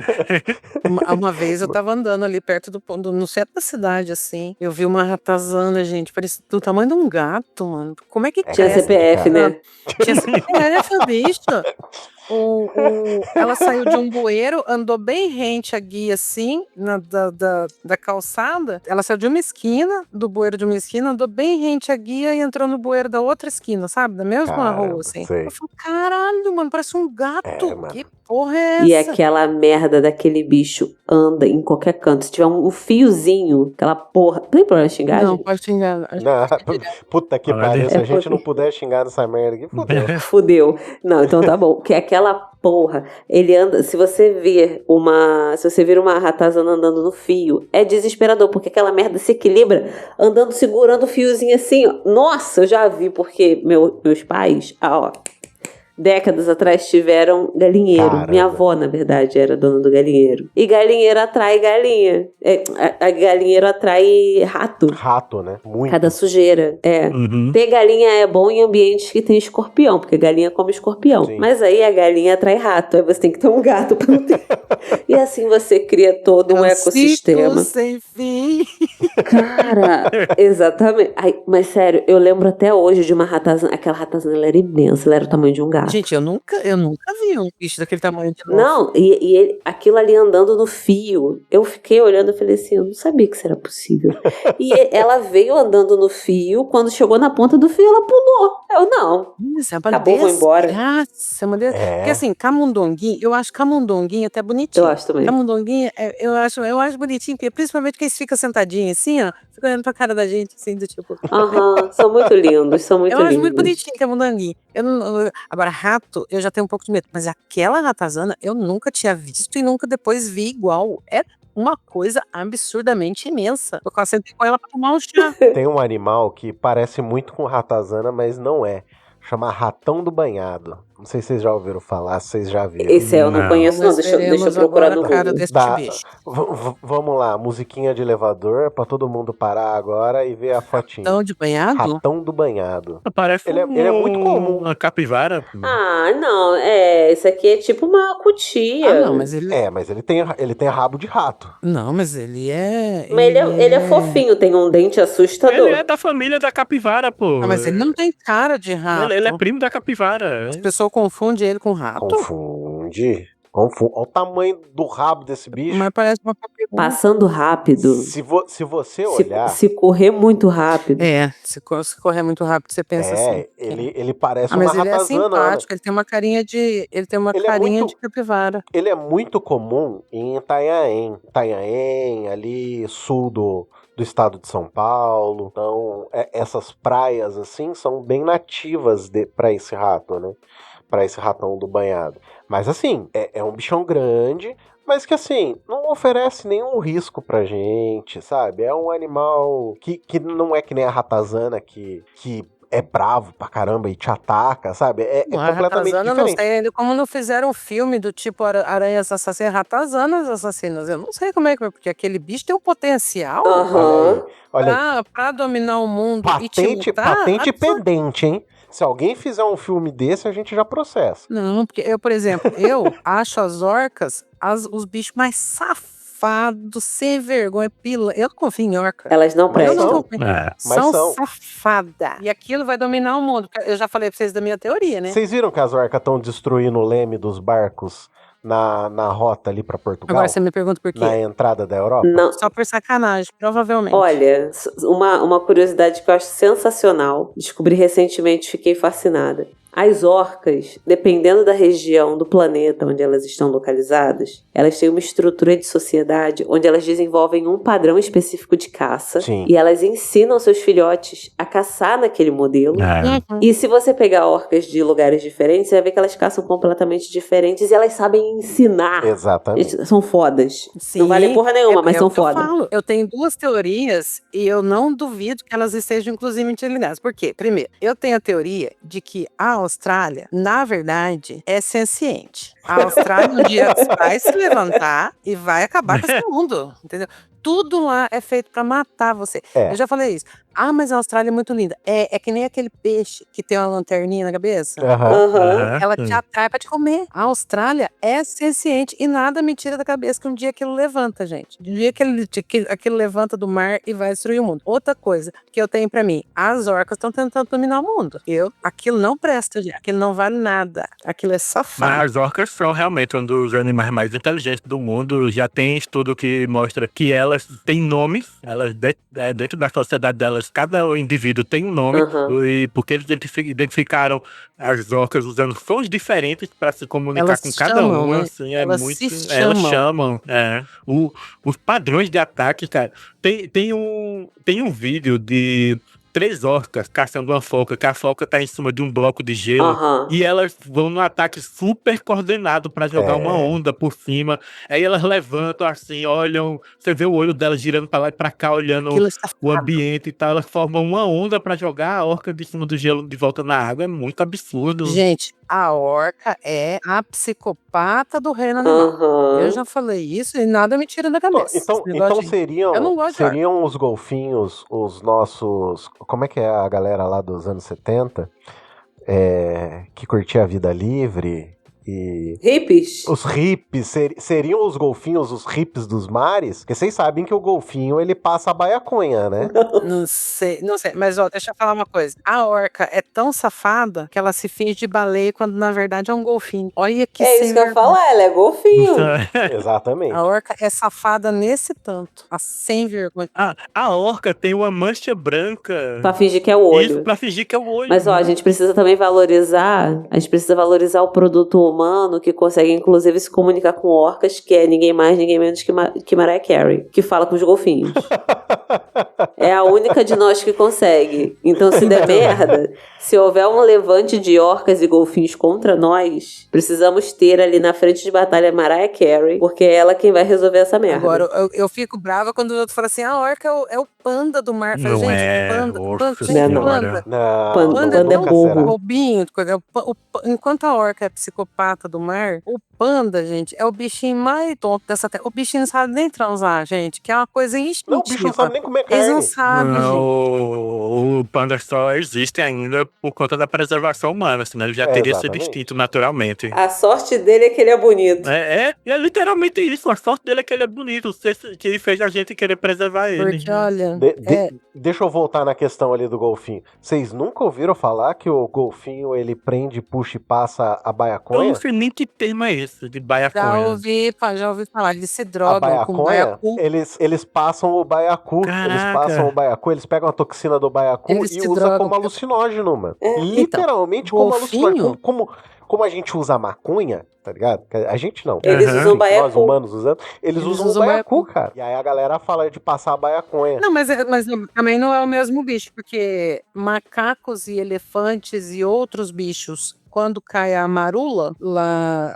Uma vez eu tava andando ali perto no centro da cidade, assim. Eu vi uma ratazana, gente, parecia do tamanho de um gato, mano. Como é que tinha CPF, né? Tinha CPF, bicho. Ela saiu de um bueiro, andou bem rente a guia, assim, da calçada. Ela saiu de uma esquina, do bueiro de uma esquina, andou bem rente a guia e entrou no bueiro da outra esquina, sabe? Da mesma rua, assim. Sei. Eu falei, caralho, mano, parece um gato. Que porra é essa? E aquela merda daquele bicho anda em qualquer canto. Se tiver um fiozinho, aquela porra... Tem problema xingar? Não, pode xingar. Puta que pariu, se a gente não puder xingar nessa merda aqui, fudeu. Fudeu. Não, então tá bom. Que aquela porra, ele anda... Se você vir uma ratazana andando no fio, é desesperador, porque aquela merda se equilibra andando, segurando o fiozinho assim, ó. Nossa, eu já vi, porque meus pais, décadas atrás tiveram galinheiro. Caramba. Minha avó, na verdade, era dona do galinheiro. E galinheiro atrai galinha. A galinheiro atrai rato. Rato, né? Muito. Cada sujeira. Uhum. Ter galinha é bom em ambientes que tem escorpião, porque galinha come escorpião. Sim. Mas aí a galinha atrai rato. Aí você tem que ter um gato pra não ter. E assim você cria todo um ecossistema. Ciclo sem fim. Cara, exatamente. Ai, mas sério, eu lembro até hoje de uma ratazana. Aquela ratazana, ela era imensa, ela era o tamanho de um gato. Gente, eu nunca vi um bicho daquele tamanho de novo. Não, e ele, aquilo ali andando no fio. Eu fiquei olhando e falei assim, eu não sabia que isso era possível. E ela veio andando no fio, quando chegou na ponta do fio, ela pulou. Eu não. Isso é uma Acabou, vou embora. Nossa, é uma Porque assim, camundonguinho, eu acho camundonguinho até bonitinho. Eu acho também. Camundonguinho, eu acho bonitinho, porque principalmente que eles ficam sentadinhos assim, ó, ficam olhando pra cara da gente, assim, do tipo... São muito lindos, são muito eu lindos. acho muito bonitinho camundonguinho. Agora, rato, eu já tenho um pouco de medo, mas aquela ratazana eu nunca tinha visto e nunca depois vi igual. É uma coisa absurdamente imensa. Eu quase sentei com ela pra tomar um chá. Tem um animal que parece muito com ratazana, mas não é. Chama ratão do banhado. Não sei se vocês já ouviram falar, se vocês já viram. Esse eu não conheço, não. Deixa eu procurar no Google. Vamos lá, musiquinha de elevador, pra todo mundo parar agora e ver a fotinha. Ratão de banhado? Ratão do banhado. Parece ele é muito comum. Uma capivara. Não, esse aqui é tipo uma cutia. Não, mas ele... mas ele tem rabo de rato. Não, mas ele é... Mas ele é fofinho, tem um dente assustador. Ele é da família da capivara, pô. Mas ele não tem cara de rato. Ele é primo da capivara. As pessoas confundem ele com rato. Confunde. Olha o tamanho do rabo desse bicho. Mas parece uma capivara. Passando rápido. Se você olhar... Se correr muito rápido. Se correr muito rápido, você pensa assim. Ele parece uma ratazana. Mas ele é simpático, ele tem uma carinha de... de capivara. Ele é muito comum em Itanhaém. Itanhaém, ali sul do estado de São Paulo. Então, essas praias, assim, são bem nativas para esse rato, né? Para esse ratão do banhado. Mas, assim, é um bichão grande, mas que, assim, não oferece nenhum risco pra gente, sabe? É um animal que não é que nem a ratazana, que é bravo pra caramba e te ataca, sabe? É completamente diferente. Não sei ainda como não fizeram um filme do tipo Aranhas Assassinas, Ratazanas Assassinas. Eu não sei como é que é, porque aquele bicho tem um potencial Olha pra dominar o mundo e te matar. Patente pendente, hein? Se alguém fizer um filme desse, a gente já processa. Não, porque eu, por exemplo, eu acho as orcas os bichos mais safados, sem vergonha, pila. Eu não confio em orca. Elas não prestam. São safadas. E aquilo vai dominar o mundo. Eu já falei pra vocês da minha teoria, né? Vocês viram que as orcas estão destruindo o leme dos barcos na rota ali pra Portugal? Agora você me pergunta por quê? Na entrada da Europa? Não. Só por sacanagem, provavelmente. Olha, uma curiosidade que eu acho sensacional. Descobri recentemente, fiquei fascinada. As orcas, dependendo da região do planeta onde elas estão localizadas, elas têm uma estrutura de sociedade onde elas desenvolvem um padrão específico de caça. Sim. E elas ensinam seus filhotes a caçar naquele modelo. E se você pegar orcas de lugares diferentes, você vai ver que elas caçam completamente diferentes e elas sabem ensinar. Exatamente. São fodas. Sim, não vale porra nenhuma, mas são fodas. Eu tenho duas teorias e eu não duvido que elas estejam inclusive interligadas. Por quê? Primeiro, eu tenho a teoria de que a Austrália, na verdade, é senciente. A Austrália um dia vai se levantar e vai acabar com esse mundo, entendeu? Tudo lá é feito pra matar você. Eu já falei isso. Mas a Austrália é muito linda. É que nem aquele peixe que tem uma lanterninha na cabeça. Ela te atrai pra te comer. A Austrália é senciente e nada me tira da cabeça que um dia aquilo levanta, gente. Um dia aquilo levanta do mar e vai destruir o mundo. Outra coisa que eu tenho pra mim, as orcas estão tentando dominar o mundo. Aquilo não presta, gente. Aquilo não vale nada. Aquilo é safado. Mas as orcas são realmente um dos animais mais inteligentes do mundo. Já tem estudo que mostra que elas têm nomes, elas dentro da sociedade delas, cada indivíduo tem um nome, e porque eles identificaram as orcas usando sons diferentes para se comunicar Elas com cada chamam, uma, né? assim, é Elas muito. se Elas chamam. chamam. Os padrões de ataque, cara. Tem um vídeo de 3 orcas caçando uma foca, que a foca tá em cima de um bloco de gelo, e elas vão num ataque super coordenado pra jogar uma onda por cima. Aí elas levantam assim, olham, você vê o olho delas girando pra lá e pra cá, olhando o ambiente e tal. Elas formam uma onda pra jogar a orca de cima do gelo de volta na água. É muito absurdo. Gente, a orca é a psicopata do reino animal. Eu já falei isso e nada me tira da cabeça. Então Eu não gosto de orca. seriam os golfinhos os nossos... Como é que é a galera lá dos anos 70? Que curtia a vida livre e... Hippies? Os hippies, seriam os golfinhos os hippies dos mares? Porque vocês sabem que o golfinho, ele passa a baiaconha, né? Não sei. Mas, ó, deixa eu falar uma coisa. A orca é tão safada que ela se finge de baleia quando, na verdade, é um golfinho. Olha que isso que eu ia falar, ela é golfinho. Exatamente. A orca é safada nesse tanto. A sem vergonha. A orca tem uma mancha branca. Pra fingir que é o olho. Isso, pra fingir que é o olho. Mas, ó, a gente precisa também valorizar o produto humano que consegue, inclusive, se comunicar com orcas, que é ninguém mais, ninguém menos que Mariah Carey, que fala com os golfinhos. É a única de nós que consegue. Então, se der merda, se houver um levante de orcas e golfinhos contra nós, precisamos ter ali na frente de batalha Mariah Carey, porque é ela quem vai resolver essa merda. Agora, eu fico brava quando o outro fala assim, a orca é o panda do mar. Não, gente, é, panda, panda é é burro. Bobinho. Enquanto a orca é psicopata do mar, o panda, gente, é o bichinho mais tonto dessa terra. O bichinho não sabe nem transar, gente, que é uma coisa instintiva. Não, o bicho não sabe nem comer carne. Eles não sabem, gente. O panda só existe ainda por conta da preservação humana, senão ele já teria sido extinto naturalmente. A sorte dele é que ele é bonito. É literalmente isso. A sorte dele é que ele é bonito, que ele fez a gente querer preservar ele. Porque, olha... Deixa eu voltar na questão ali do golfinho. Vocês nunca ouviram falar que o golfinho, ele prende, puxa e passa a baiaconha? Eu não sei nem que termo é esse, de baiaconha. Já ouvi falar, eles se drogam com baiacu. Eles passam o baiacu. Caraca. Eles pegam a toxina do baiacu e usam como alucinógeno, mano. Literalmente então, como alucinógeno. Como a gente usa maconha, tá ligado? A gente não. Eles usam baiacu. Nós humanos usamos. Eles usam o baiacu, cara. E aí a galera fala de passar a baiaconha. Não, mas também não é o mesmo bicho, porque macacos e elefantes e outros bichos, quando cai a marula lá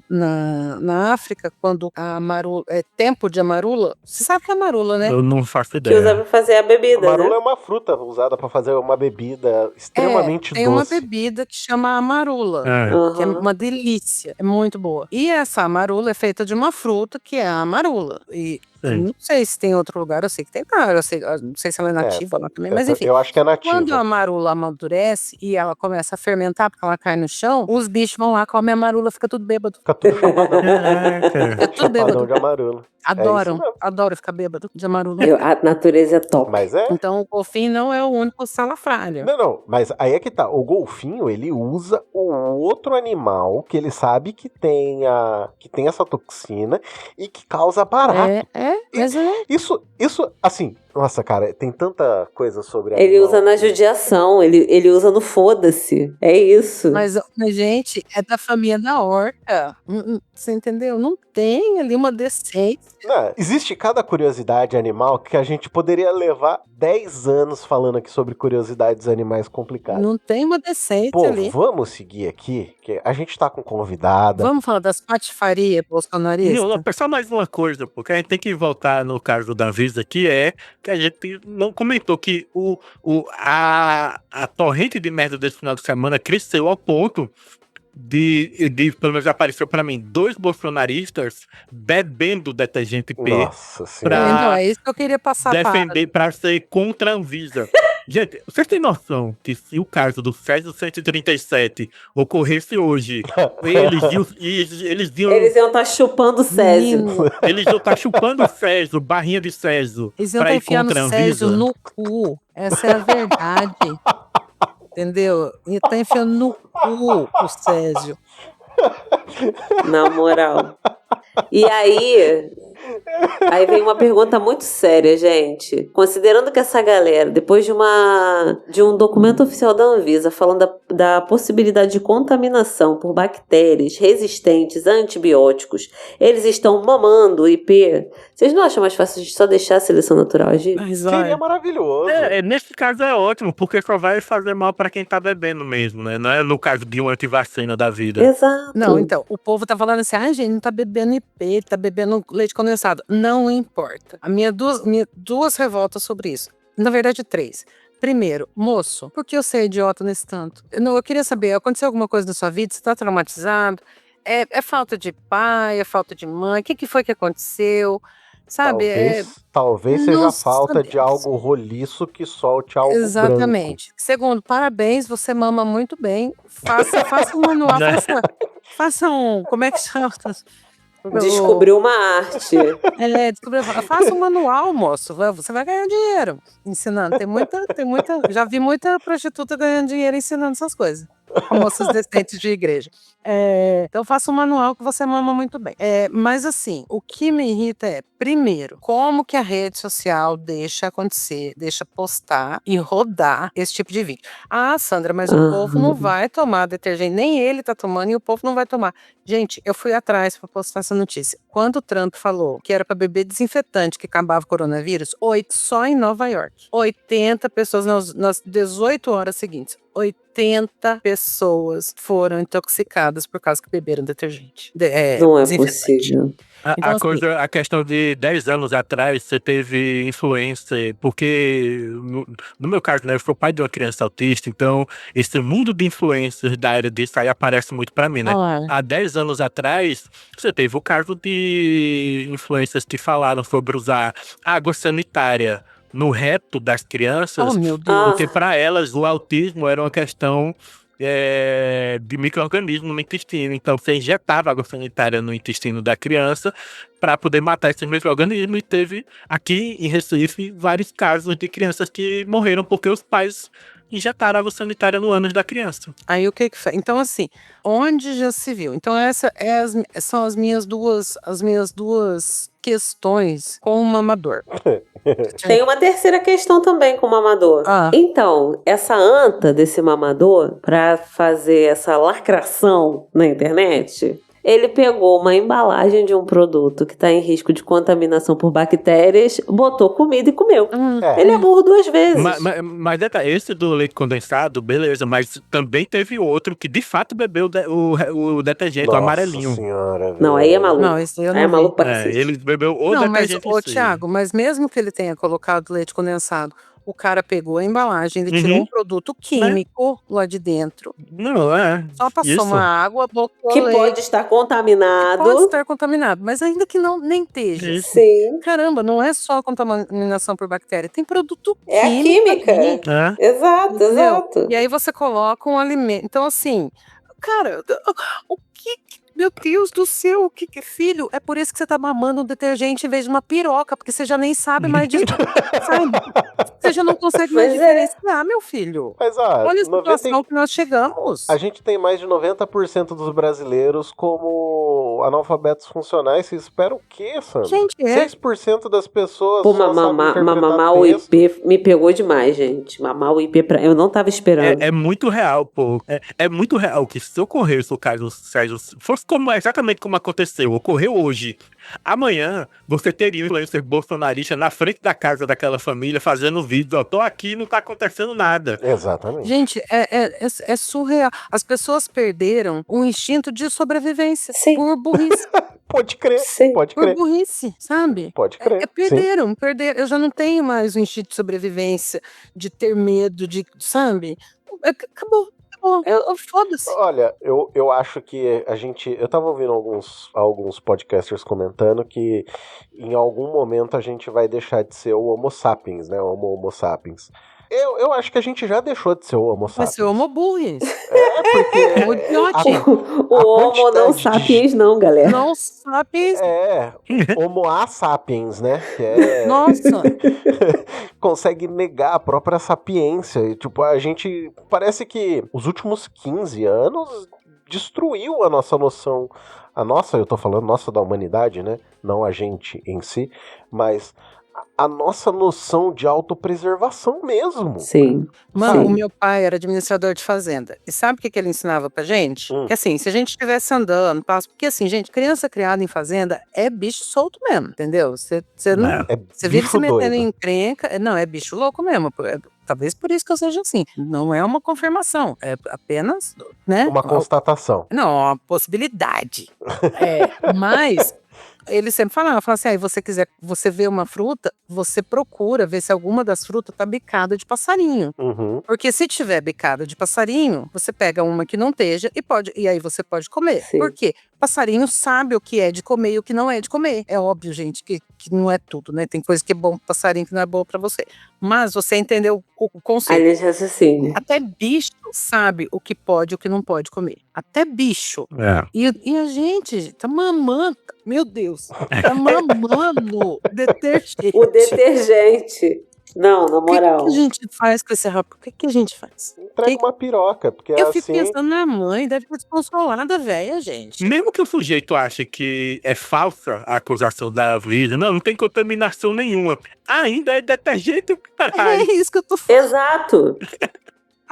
na África, quando a marula é tempo de amarula, você sabe que é amarula, né? Eu não faço ideia. Que usa pra fazer a bebida, a marula né? é uma fruta usada pra fazer uma bebida extremamente doce. Tem uma bebida que chama amarula, que é uma delícia, é muito boa. E essa amarula é feita de uma fruta que é a amarula. E não sei se tem outro lugar, eu sei que tem, não sei se ela é nativa lá também, mas enfim. Eu acho que é nativa. Quando a marula amadurece e ela começa a fermentar, porque ela cai no chão, os bichos vão lá, comem a marula, fica tudo bêbado. Fica tudo chapadão. Fica tudo bêbado. De amarula. Adoro ficar bêbado de amarula. A natureza é top. Mas é. Então o golfinho não é o único salafrário. Não, mas aí é que tá. O golfinho, ele usa o outro animal que ele sabe que tem essa toxina e que causa barato. Isso, assim, nossa, cara, tem tanta coisa sobre animal. Ele usa na judiação, ele usa no foda-se. É isso. Mas, gente, é da família da orca. Você entendeu? Não tem ali uma decência. Não, existe cada curiosidade animal que a gente poderia levar 10 anos falando aqui sobre curiosidades animais complicadas. Não tem uma decência ali. Vamos seguir aqui, que a gente tá com convidada. Vamos falar das patifarias bolsonaristas? Só mais uma coisa, porque a gente tem que voltar no caso da Anvisa, que a gente não comentou que a torrente de merda desse final de semana cresceu ao ponto de pelo menos apareceu pra mim, 2 bolsonaristas bebendo detergente P. Nossa senhora. Então, é isso que eu queria passar defender pra ser contra a Anvisa. Gente, vocês têm noção que se o caso do Césio 137 ocorresse hoje, eles iam estar chupando o Césio. Eles iam estar chupando o Césio, barrinha de Césio, eles iam estar enfiando o Césio no cu. Essa é a verdade. Entendeu? E tá enfiando no cu o Césio. Na moral. E aí vem uma pergunta muito séria, gente. Considerando que essa galera, depois de um documento oficial da Anvisa falando da possibilidade de contaminação por bactérias resistentes a antibióticos, eles estão mamando o IP, vocês não acham mais fácil de só deixar a seleção natural agir? Seria maravilhoso. Nesse caso é ótimo, porque só vai fazer mal pra quem tá bebendo mesmo, né? Não é no caso de uma antivacina da vida. Exato. Não, então, o povo tá falando assim, gente, não tá bebendo IP, tá bebendo leite condensado. Não importa. Minha duas revoltas sobre isso. Na verdade, 3. Primeiro, moço, por que você é idiota nesse tanto? Eu queria saber, aconteceu alguma coisa na sua vida? Você tá traumatizado? É falta de pai, é falta de mãe? O que foi que aconteceu? Sabe? Talvez seja falta de algo roliço que solte algo Exatamente. branco. Segundo, parabéns, você mama muito bem. Faça um manual, faça um... Como é que chama? Descobriu uma arte. Faça um manual, moço. Você vai ganhar dinheiro ensinando. Tem muita. Já vi muita prostituta ganhando dinheiro ensinando essas coisas. Moças decentes de igreja. Então faça um manual que você mama muito bem. Mas assim, o que me irrita é, primeiro, como que a rede social deixa acontecer, deixa postar e rodar esse tipo de vídeo. Ah, Sandra, mas o povo não vai tomar detergente, nem ele tá tomando e o povo não vai tomar. Gente, eu fui atrás para postar essa notícia. Quando o Trump falou que era para beber desinfetante que acabava o coronavírus, só em Nova York, 80 pessoas nas 18 horas seguintes. 80 pessoas foram intoxicadas por causa que beberam detergente. Não é possível. Então, a questão de 10 anos atrás, você teve influência, porque no meu caso, né, eu sou pai de uma criança autista, então esse mundo de influências da área disso aí aparece muito pra mim, né? Há 10 anos atrás, você teve o caso de influências que falaram sobre usar água sanitária no reto das crianças, porque para elas o autismo era uma questão de micro-organismo no intestino. Então você injetava água sanitária no intestino da criança para poder matar esses micro-organismos, e teve aqui em Recife vários casos de crianças que morreram porque os pais injetaram água sanitária no ânus da criança. Aí o que foi? Então assim, onde já se viu? Então essa são as minhas duas questões com o mamador. Tem uma terceira questão também com o mamador. Então, essa anta desse mamador, pra fazer essa lacração na internet, ele pegou uma embalagem de um produto que está em risco de contaminação por bactérias, botou comida e comeu. Ele é burro 2 vezes. Mas esse do leite condensado, beleza, mas também teve outro que de fato bebeu o detergente, o amarelinho. Senhora, não, aí é maluco. Não, esse eu não é maluco pra cacete. Ele bebeu o detergente. Mas, Thiago, mas mesmo que ele tenha colocado leite condensado, o cara pegou a embalagem, ele tirou um produto químico lá de dentro. Só passou uma água, botou que leite. Pode estar contaminado. Pode estar contaminado, mas ainda que nem esteja. Sim. Caramba, não é só contaminação por bactéria, tem produto químico. É a química. Exato. E aí você coloca um alimento. Então, assim, cara, o que... Meu Deus do céu, filho, é por isso que você tá mamando um detergente em vez de uma piroca, porque você já nem sabe mais disso, sabe? Você já não consegue mais diferenciar, meu filho. Mas, olha a situação que nós chegamos. A gente tem mais de 90% dos brasileiros como analfabetos funcionais. Você espera o quê, Sandra? Gente, 6% das pessoas mamar o IP me pegou demais, gente. Mamar o IP, eu não tava esperando. É muito real, pô. É muito real que se ocorresse o caso Sérgio, fosse exatamente como aconteceu, ocorreu hoje. Amanhã, você teria um influencer bolsonarista na frente da casa daquela família fazendo vídeo, tô aqui e não tá acontecendo nada. Exatamente. Gente, é surreal. As pessoas perderam o instinto de sobrevivência por burrice. Pode crer, pode crer. Por burrice, sabe? Pode crer. Perderam. Eu já não tenho mais o instinto de sobrevivência, de ter medo, sabe? Acabou. Foda-se. Olha, eu acho que eu tava ouvindo alguns podcasters comentando que em algum momento a gente vai deixar de ser o Homo sapiens, né? O Homo sapiens. Eu acho que a gente já deixou de ser o Homo sapiens. Vai ser o Homo burris. Porque o Homo não sapiens não, galera. Não sapiens. Homo sapiens, né? Nossa. Consegue negar a própria sapiência. E, tipo, a gente... Parece que os últimos 15 anos destruiu a nossa noção, eu tô falando nossa da humanidade, né? Não a gente em si, mas a nossa noção de autopreservação mesmo. Sim. Mano, o meu pai era administrador de fazenda. E sabe o que ele ensinava pra gente? Que assim, se a gente estivesse andando, porque assim, gente, criança criada em fazenda é bicho solto mesmo, entendeu? Você vive se metendo em encrenca. Não, é bicho louco mesmo. Talvez por isso que eu seja assim. Não é uma confirmação, é apenas, né? Uma constatação. Não, uma possibilidade. Mas ele sempre falava assim, aí você vê uma fruta, você procura ver se alguma das frutas tá bicada de passarinho. Uhum. Porque se tiver bicada de passarinho, você pega uma que não esteja e aí você pode comer. Sim. Por quê? Passarinho sabe o que é de comer e o que não é de comer. É óbvio, gente, que não é tudo, né? Tem coisa que é bom pro passarinho que não é boa pra você. Mas você entendeu o conceito. Aí raciocínio. Até bicho sabe o que pode e o que não pode comer. Até bicho. E a gente tá mamando. Meu Deus. Tá mamando detergente. O detergente. Não, na moral. O que a gente faz com esse rapaz? O que a gente faz? Entrega uma piroca, porque eu assim... fico pensando na mãe, deve estar desconsolada, velha, gente. Mesmo que o sujeito ache que é falsa a acusação da vida, não tem contaminação nenhuma. Ainda é detergente, caralho. É isso que eu tô falando. Exato.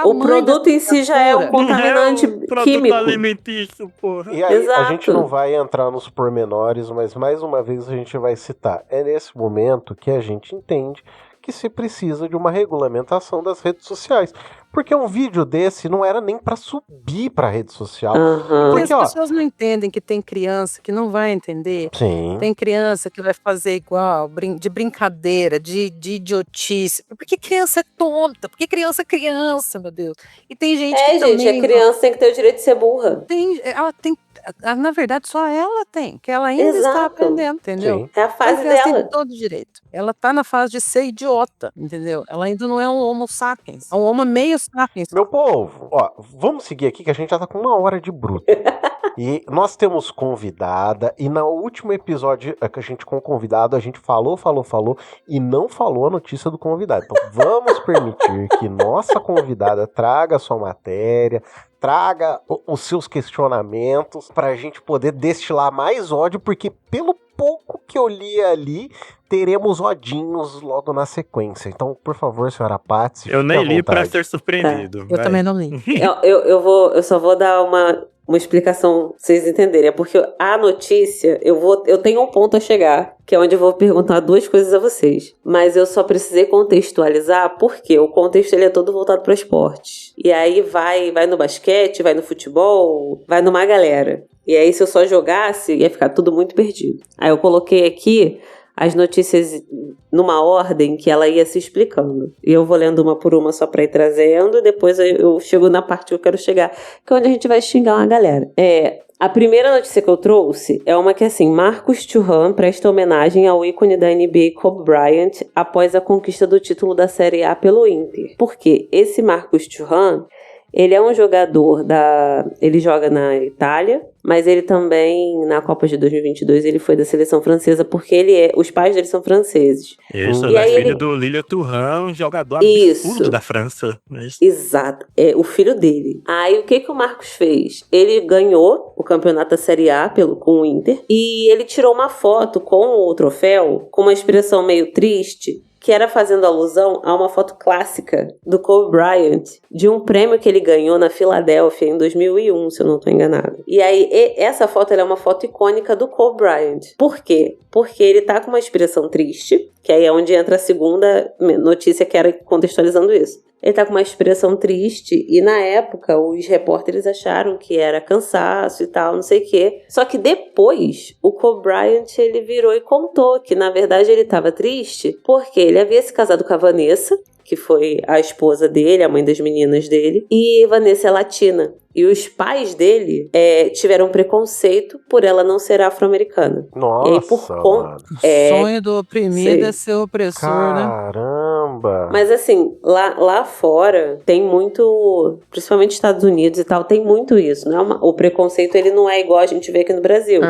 O produto em si já é um contaminante químico. Alimentício, porra. E aí, a gente não vai entrar nos pormenores, mas mais uma vez a gente vai citar. É nesse momento que a gente entende que se precisa de uma regulamentação das redes sociais. Porque um vídeo desse não era nem pra subir pra rede social. Uhum. Porque as pessoas não entendem que tem criança que não vai entender. Sim. Tem criança que vai fazer igual, de brincadeira, de idiotice. Porque criança é tonta. Porque criança é criança, meu Deus. E tem gente que também... gente, a criança tem que ter o direito de ser burra. Ela tem... Na verdade, só ela tem, que ela ainda está aprendendo, entendeu? Sim. É a fase dela. Tem todo direito. Ela tá na fase de ser idiota, entendeu? Ela ainda não é um homo sapiens, é um homo meio sapiens. Meu povo, ó, vamos seguir aqui que a gente já tá com 1 hora de bruto. E nós temos convidada, e no último episódio que a gente com o convidado, a gente falou, e não falou a notícia do convidado. Então vamos permitir que nossa convidada traga a sua matéria, traga os seus questionamentos, pra gente poder destilar mais ódio, porque pelo pouco que eu li ali, teremos odinhos logo na sequência. Então, por favor, senhora Paty, eu nem li pra ser surpreendido. Eu também não li. Eu só vou dar uma explicação pra vocês entenderem. É porque a notícia, eu tenho um ponto a chegar, que é onde eu vou perguntar 2 coisas a vocês. Mas eu só precisei contextualizar, porque o contexto ele é todo voltado para esporte. E aí vai no basquete, vai no futebol, vai numa galera. E aí se eu só jogasse, ia ficar tudo muito perdido. Aí eu coloquei aqui as notícias numa ordem que ela ia se explicando. E eu vou lendo uma por uma só pra ir trazendo, e depois eu chego na parte que eu quero chegar, que é onde a gente vai xingar uma galera. A primeira notícia que eu trouxe é uma que, assim, Marcus Thuram presta homenagem ao ícone da NBA Kobe Bryant após a conquista do título da Série A pelo Inter. Por quê? Esse Marcus Thuram, ele é um jogador ele joga na Itália, mas ele também, na Copa de 2022, ele foi da seleção francesa, porque os pais dele são franceses. Isso, ele é filho do Lilian Thuram, jogador absurdo da França. Exato, é o filho dele. Aí, o que o Marcos fez? Ele ganhou o campeonato da Série A com o Inter, e ele tirou uma foto com o troféu, com uma expressão meio triste, que era fazendo alusão a uma foto clássica do Kobe Bryant, de um prêmio que ele ganhou na Filadélfia em 2001, se eu não estou enganado. E aí, essa foto é uma foto icônica do Kobe Bryant. Por quê? Porque ele tá com uma expressão triste, que aí é onde entra a segunda notícia que era contextualizando isso. Ele tá com uma expressão triste e na época os repórteres acharam que era cansaço e tal, não sei o quê. Só que depois o Kobe Bryant ele virou e contou que na verdade ele tava triste porque ele havia se casado com a Vanessa, que foi a esposa dele, a mãe das meninas dele, e Vanessa é latina. E os pais dele tiveram preconceito por ela não ser afro-americana. Nossa, e aí, mano. O sonho do oprimido é ser opressor, né? Caramba! Mas assim, lá fora tem muito, principalmente Estados Unidos e tal, tem muito isso, né? O preconceito ele não é igual a gente vê aqui no Brasil.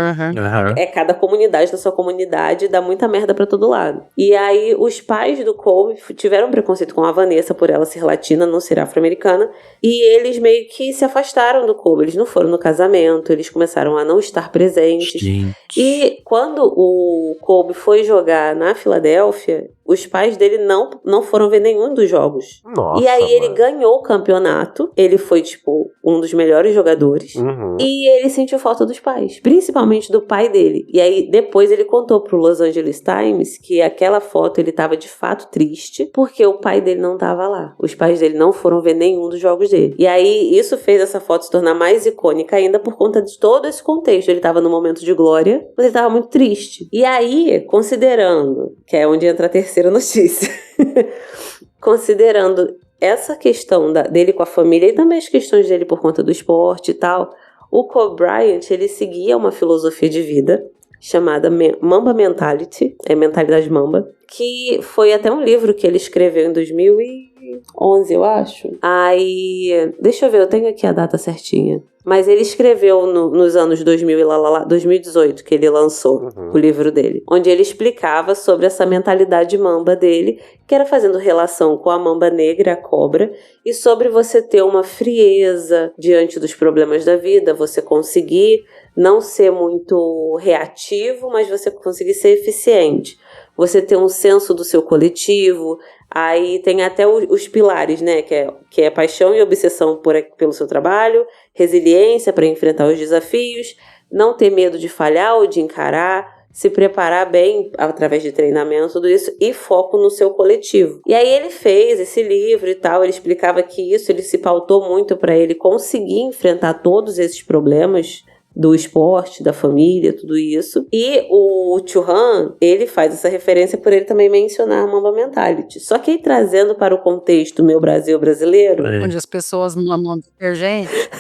É cada comunidade na sua comunidade, dá muita merda pra todo lado. E aí os pais do Kobe tiveram preconceito preconceito com a Vanessa por ela ser latina, não ser afro-americana. E eles meio que se afastaram do Kobe. Eles não foram no casamento, eles começaram a não estar presentes. Gente. E quando o Kobe foi jogar na Filadélfia, os pais dele não foram ver nenhum dos jogos. Nossa, e aí ele ganhou o campeonato. Ele foi, tipo, um dos melhores jogadores. E ele sentiu falta dos pais. Principalmente do pai dele. E aí, depois ele contou pro Los Angeles Times que aquela foto ele tava de fato triste, porque o pai dele não tava lá. Os pais dele não foram ver nenhum dos jogos dele. E aí, isso fez essa foto se tornar mais icônica ainda por conta de todo esse contexto. Ele tava num momento de glória, mas ele tava muito triste. E aí, considerando, que é onde entra a terceira notícia, considerando essa questão dele com a família e também as questões dele por conta do esporte e tal, o Kobe Bryant, ele seguia uma filosofia de vida chamada Mamba Mentality, Mentalidade Mamba, que foi até um livro que ele escreveu em 2011, eu acho. Aí, deixa eu ver, eu tenho aqui a data certinha. Mas ele escreveu nos anos 2000 e 2018, que ele lançou o livro dele, onde ele explicava sobre essa mentalidade mamba dele, que era fazendo relação com a mamba negra, a cobra, e sobre você ter uma frieza diante dos problemas da vida, você conseguir não ser muito reativo, mas você conseguir ser eficiente. Você ter um senso do seu coletivo. Aí tem até os pilares, né? Que é paixão e obsessão pelo seu trabalho, resiliência para enfrentar os desafios, não ter medo de falhar ou de encarar, se preparar bem através de treinamento, tudo isso, e foco no seu coletivo. E aí ele fez esse livro e tal, ele explicava que ele se pautou muito para ele conseguir enfrentar todos esses problemas do esporte, da família, tudo isso. E o Churran, ele faz essa referência por ele também mencionar a Mamba Mentality. Só que aí, trazendo para o contexto meu Brasil brasileiro... Onde as pessoas mamam detergente.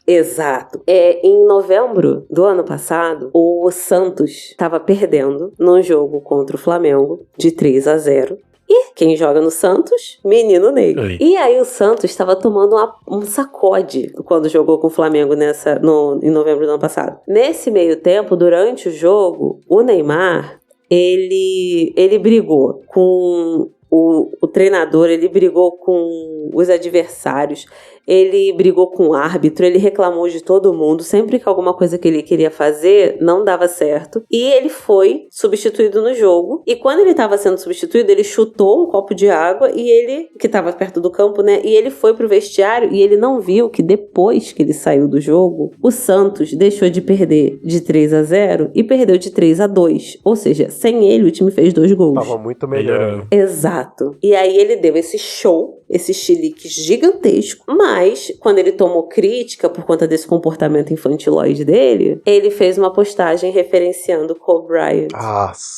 Exato. Em novembro do ano passado, o Santos estava perdendo num jogo contra o Flamengo de 3-0. E quem joga no Santos? Menino negro. Oi. E aí o Santos estava tomando um sacode quando jogou com o Flamengo em novembro do ano passado. Nesse meio tempo, durante o jogo, o Neymar, ele brigou com o treinador, ele brigou com os adversários, ele brigou com o árbitro, ele reclamou de todo mundo, sempre que alguma coisa que ele queria fazer não dava certo, e ele foi substituído no jogo, e quando ele estava sendo substituído, ele chutou um copo de água, e ele, que estava perto do campo, né, e ele foi pro vestiário, e ele não viu que depois que ele saiu do jogo, o Santos deixou de perder de 3-0 e perdeu de 3-2, ou seja, sem ele o time fez 2 gols. Tava muito melhor. Exato. E aí ele deu esse show, esse chilique gigantesco, mas quando ele tomou crítica por conta desse comportamento infantiloide dele, ele fez uma postagem referenciando o Kobe Bryant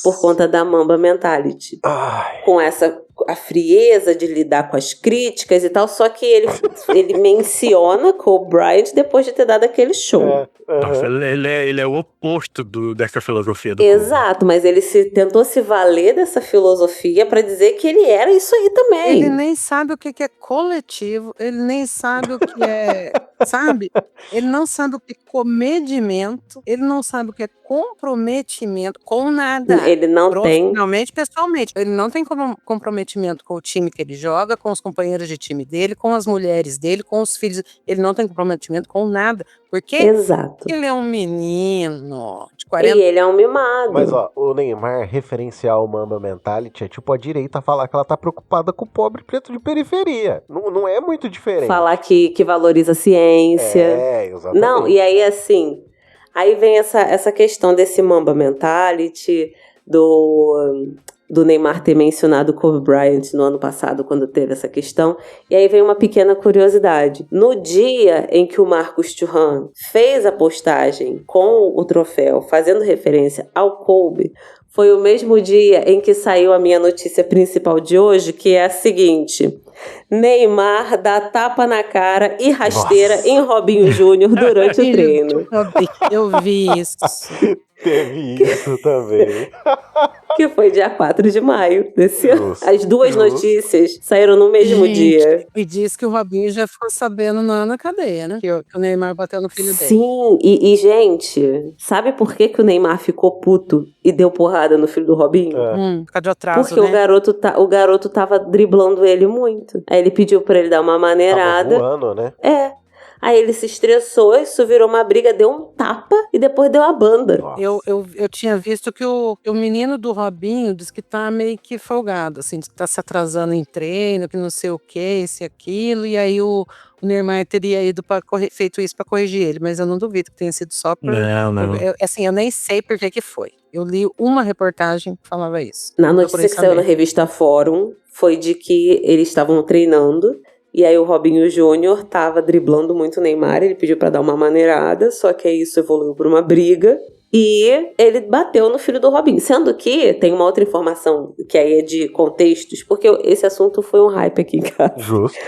por conta da Mamba Mentality. Com a frieza de lidar com as críticas e tal, só que ele menciona Kobe Bryant depois de ter dado aquele show. Nossa, ele é o oposto dessa filosofia do Exato, mas ele tentou se valer dessa filosofia pra dizer que ele era isso aí também. Ele nem sabe o que é coletivo, ele nem sabe o que é, sabe? Ele não sabe o que é comedimento, ele não sabe o que é comprometimento com nada. Ele não tem. Profissionalmente, pessoalmente. Ele não tem comprometimento com o time que ele joga, com os companheiros de time dele, com as mulheres dele, com os filhos. Ele não tem comprometimento com nada. Porque ele é um menino de 40 E ele é um mimado. Mas, ó, o Neymar referenciar o Mamba Mentality é tipo a direita falar que ela tá preocupada com o pobre preto de periferia. Não é muito diferente. Falar que valoriza a ciência. Exatamente. Não, e aí, assim... Aí vem essa questão desse Mamba Mentality, do Neymar ter mencionado o Kobe Bryant no ano passado, quando teve essa questão. E aí vem uma pequena curiosidade. No dia em que o Marcos Thuram fez a postagem com o troféu, fazendo referência ao Kobe, foi o mesmo dia em que saiu a minha notícia principal de hoje, que é a seguinte: Neymar dá tapa na cara e rasteira em Robinho Júnior durante o treino. Eu vi isso. Teve isso também. Que foi dia 4 de maio desse ano. As duas notícias saíram no mesmo dia. E diz que o Robinho já ficou sabendo na cadeia, né? Que o Neymar bateu no filho dele. Sim, e gente, sabe por que o Neymar ficou puto e deu porrada no filho do Robinho? Por causa de atraso, Porque né? o garoto tava driblando ele muito. Aí ele pediu pra ele dar uma maneirada. Tava voando, né? Aí ele se estressou, isso virou uma briga, deu um tapa e depois deu a banda. Eu tinha visto que o menino do Robinho diz que tá meio que folgado, assim, diz que tá se atrasando em treino, que não sei o que, isso e aquilo, e aí o Neymar teria ido feito isso pra corrigir ele, mas eu não duvido que tenha sido só por... Não. Eu nem sei por que foi. Eu li uma reportagem que falava isso. Na notícia que saiu na revista Fórum, foi de que eles estavam treinando. E aí o Robinho Júnior tava driblando muito o Neymar, ele pediu pra dar uma maneirada, só que aí isso evoluiu pra uma briga. E ele bateu no filho do Robinho. Sendo que tem uma outra informação que aí é de contextos, porque esse assunto foi um hype aqui em casa. Justo.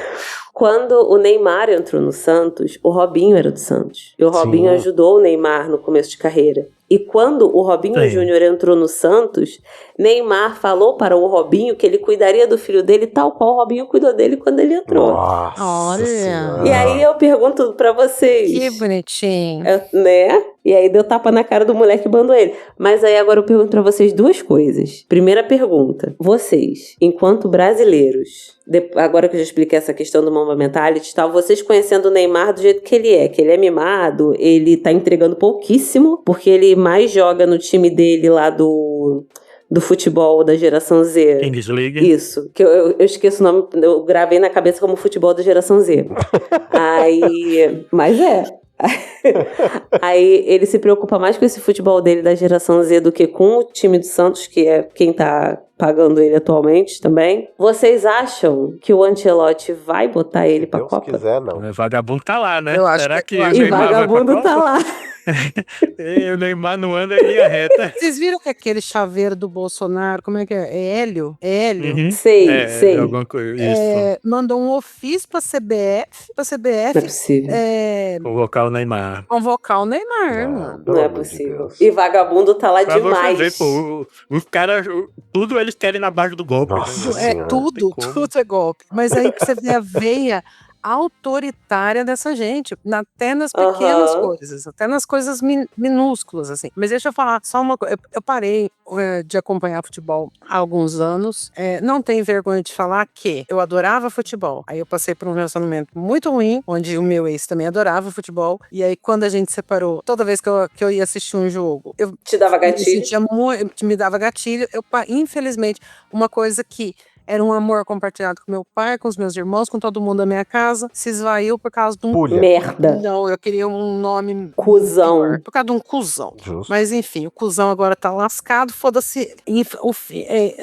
Quando o Neymar entrou no Santos, o Robinho era do Santos. E o Robinho ajudou o Neymar no começo de carreira. E quando o Robinho Júnior entrou no Santos, Neymar falou para o Robinho que ele cuidaria do filho dele tal qual o Robinho cuidou dele quando ele entrou. Nossa. Olha. E aí eu pergunto pra vocês. Que bonitinho. Né? E aí deu tapa na cara do moleque e bandou ele. Mas aí agora eu pergunto pra vocês duas coisas. Primeira pergunta. Vocês, enquanto brasileiros, agora que eu já expliquei essa questão do Mamba Mentality e tal, vocês conhecendo o Neymar do jeito que ele é mimado, ele tá entregando pouquíssimo, porque ele mais joga no time dele lá do futebol da geração Z. Kings League. Isso, que eu esqueço o nome, eu gravei na cabeça como futebol da geração Z. Mas Aí ele se preocupa mais com esse futebol dele da geração Z do que com o time do Santos, que é quem tá pagando ele atualmente também. Vocês acham que o Ancelotti vai botar ele pra Copa? Se quiser, não. O vagabundo tá lá, né? Eu acho Será que que o E Neymar vagabundo tá lá. O Neymar não anda em linha reta. Vocês viram que aquele chaveiro do Bolsonaro, como é que é? É Hélio? É Hélio? Uhum. Sei. Alguma coisa, isso. Mandou um ofício pra CBF. Não é possível. Convocar o Neymar. Convocar o Neymar, mano. Não é possível. E vagabundo tá lá Pra demais. você ver, pô, os caras, tudo eles querem na base do golpe. Nossa né? Senhora, Tudo é golpe. Mas aí você vê a veia autoritária dessa gente, até nas pequenas coisas, até nas coisas minúsculas, assim. Mas deixa eu falar só uma coisa. Eu parei de acompanhar futebol há alguns anos. Não tenho vergonha de falar que eu adorava futebol. Aí eu passei por um relacionamento muito ruim, onde o meu ex também adorava futebol. E aí, quando a gente separou, toda vez que eu ia assistir um jogo, eu Te dava gatilho? me dava gatilho. Infelizmente, uma coisa que era um amor compartilhado com meu pai, com os meus irmãos, com todo mundo da minha casa. Se esvaiu por causa de um... Pulha. Merda. Não, eu queria um nome... Cusão. pior, por causa de um cuzão. Justo. Mas enfim, o cuzão agora tá lascado, foda-se.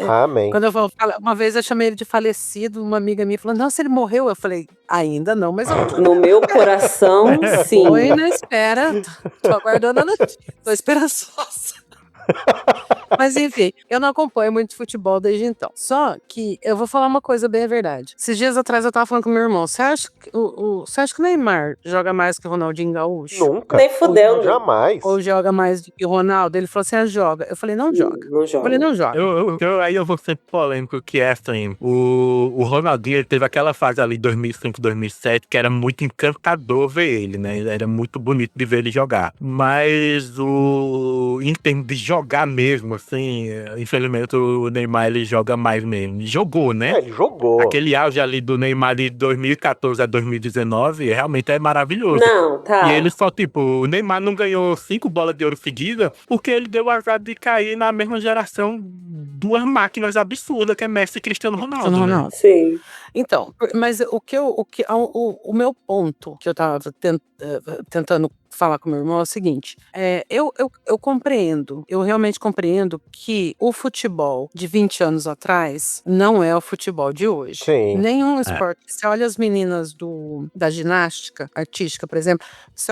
Amém. Quando eu vou falar, uma vez eu chamei ele de falecido, uma amiga minha falou, nossa, ele morreu? Eu falei, ainda não, mas eu... No meu coração, sim. Foi na espera, tô aguardando a notícia, tô esperançosa. Mas enfim, eu não acompanho muito futebol desde então. Só que eu vou falar uma coisa bem a verdade. Esses dias atrás eu tava falando com meu irmão. Você acha que o Neymar joga mais que o Ronaldinho Gaúcho? Nunca. Nem fudendo. Jamais. Ou joga mais do que o Ronaldo? Ele falou assim, joga. Eu falei, não joga. Não Eu joga. falei, não joga. Aí eu vou ser polêmico, que é assim, o Ronaldinho, ele teve aquela fase ali, 2005, 2007, que era muito encantador ver ele, né? Era muito bonito de ver ele jogar. Mas em termos de jogar mesmo, assim, infelizmente o Neymar, ele joga mais mesmo. Ele jogou, né? Ele jogou. Aquele auge ali do Neymar de 2014 a 2019 realmente é maravilhoso. Não, tá. E ele só, o Neymar não ganhou 5 bolas de ouro seguidas porque ele deu azar de cair na mesma geração duas máquinas absurdas, que é Messi e Cristiano Ronaldo. Né? Sim. Então, mas o meu ponto que eu tava tentando falar com meu irmão é o seguinte, eu compreendo, eu realmente compreendo que o futebol de 20 anos atrás não é o futebol de hoje. Sim. Nenhum esporte. Você olha as meninas da ginástica artística, por exemplo, você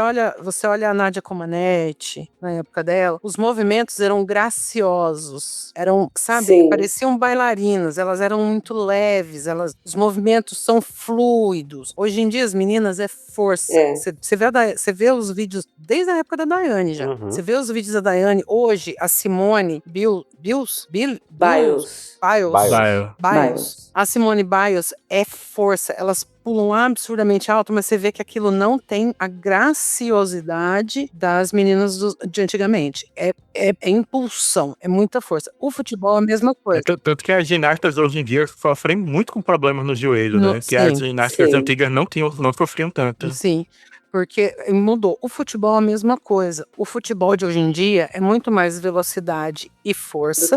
olha a Nádia Comaneci, na época dela, os movimentos eram graciosos, eram, sabe, Sim. pareciam bailarinas, elas eram muito leves, os movimentos movimentos são fluidos. Hoje em dia, as meninas é força. Você vê os vídeos desde a época da Daiane já. Você vê os vídeos da Daiane. Hoje, a Simone Biles. A Simone Biles é força. Elas pulam absurdamente alto, mas você vê que aquilo não tem a graciosidade das meninas de antigamente. É impulsão, é muita força. O futebol é a mesma coisa. Tanto que as ginastas hoje em dia sofrem muito com problemas no joelho, né? Que as ginastas antigas não sofriam tanto. Sim. Porque mudou. O futebol é a mesma coisa. O futebol de hoje em dia é muito mais velocidade e força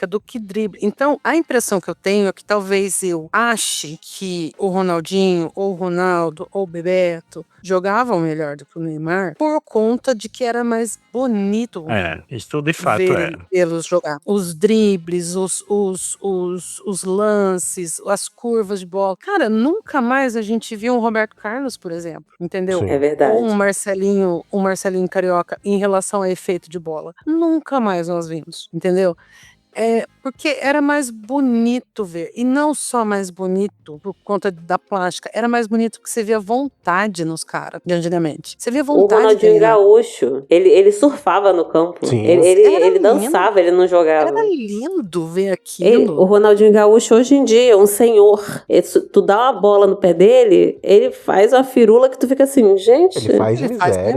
do que drible. Então, a impressão que eu tenho é que talvez eu ache que o Ronaldinho, ou o Ronaldo, ou o Bebeto jogavam melhor do que o Neymar por conta de que era mais bonito. Isso de fato vê-los jogar. Os dribles, os lances, as curvas de bola. Cara, nunca mais a gente viu um Roberto Carlos, por exemplo, entendeu? Sim. É verdade. Ou um Marcelinho Carioca em relação a efeito de bola. Nunca mais nós vimos, entendeu? Porque era mais bonito ver. E não só mais bonito por conta da plástica. Era mais bonito que você via vontade nos caras de antigamente. Você via vontade. O Ronaldinho Gaúcho, ele surfava no campo. Sim. Ele dançava, ele não jogava. Era lindo ver aquilo. O Ronaldinho Gaúcho hoje em dia é um senhor. Tu dá uma bola no pé dele, ele faz uma firula que tu fica assim, gente. Ele faz miséria.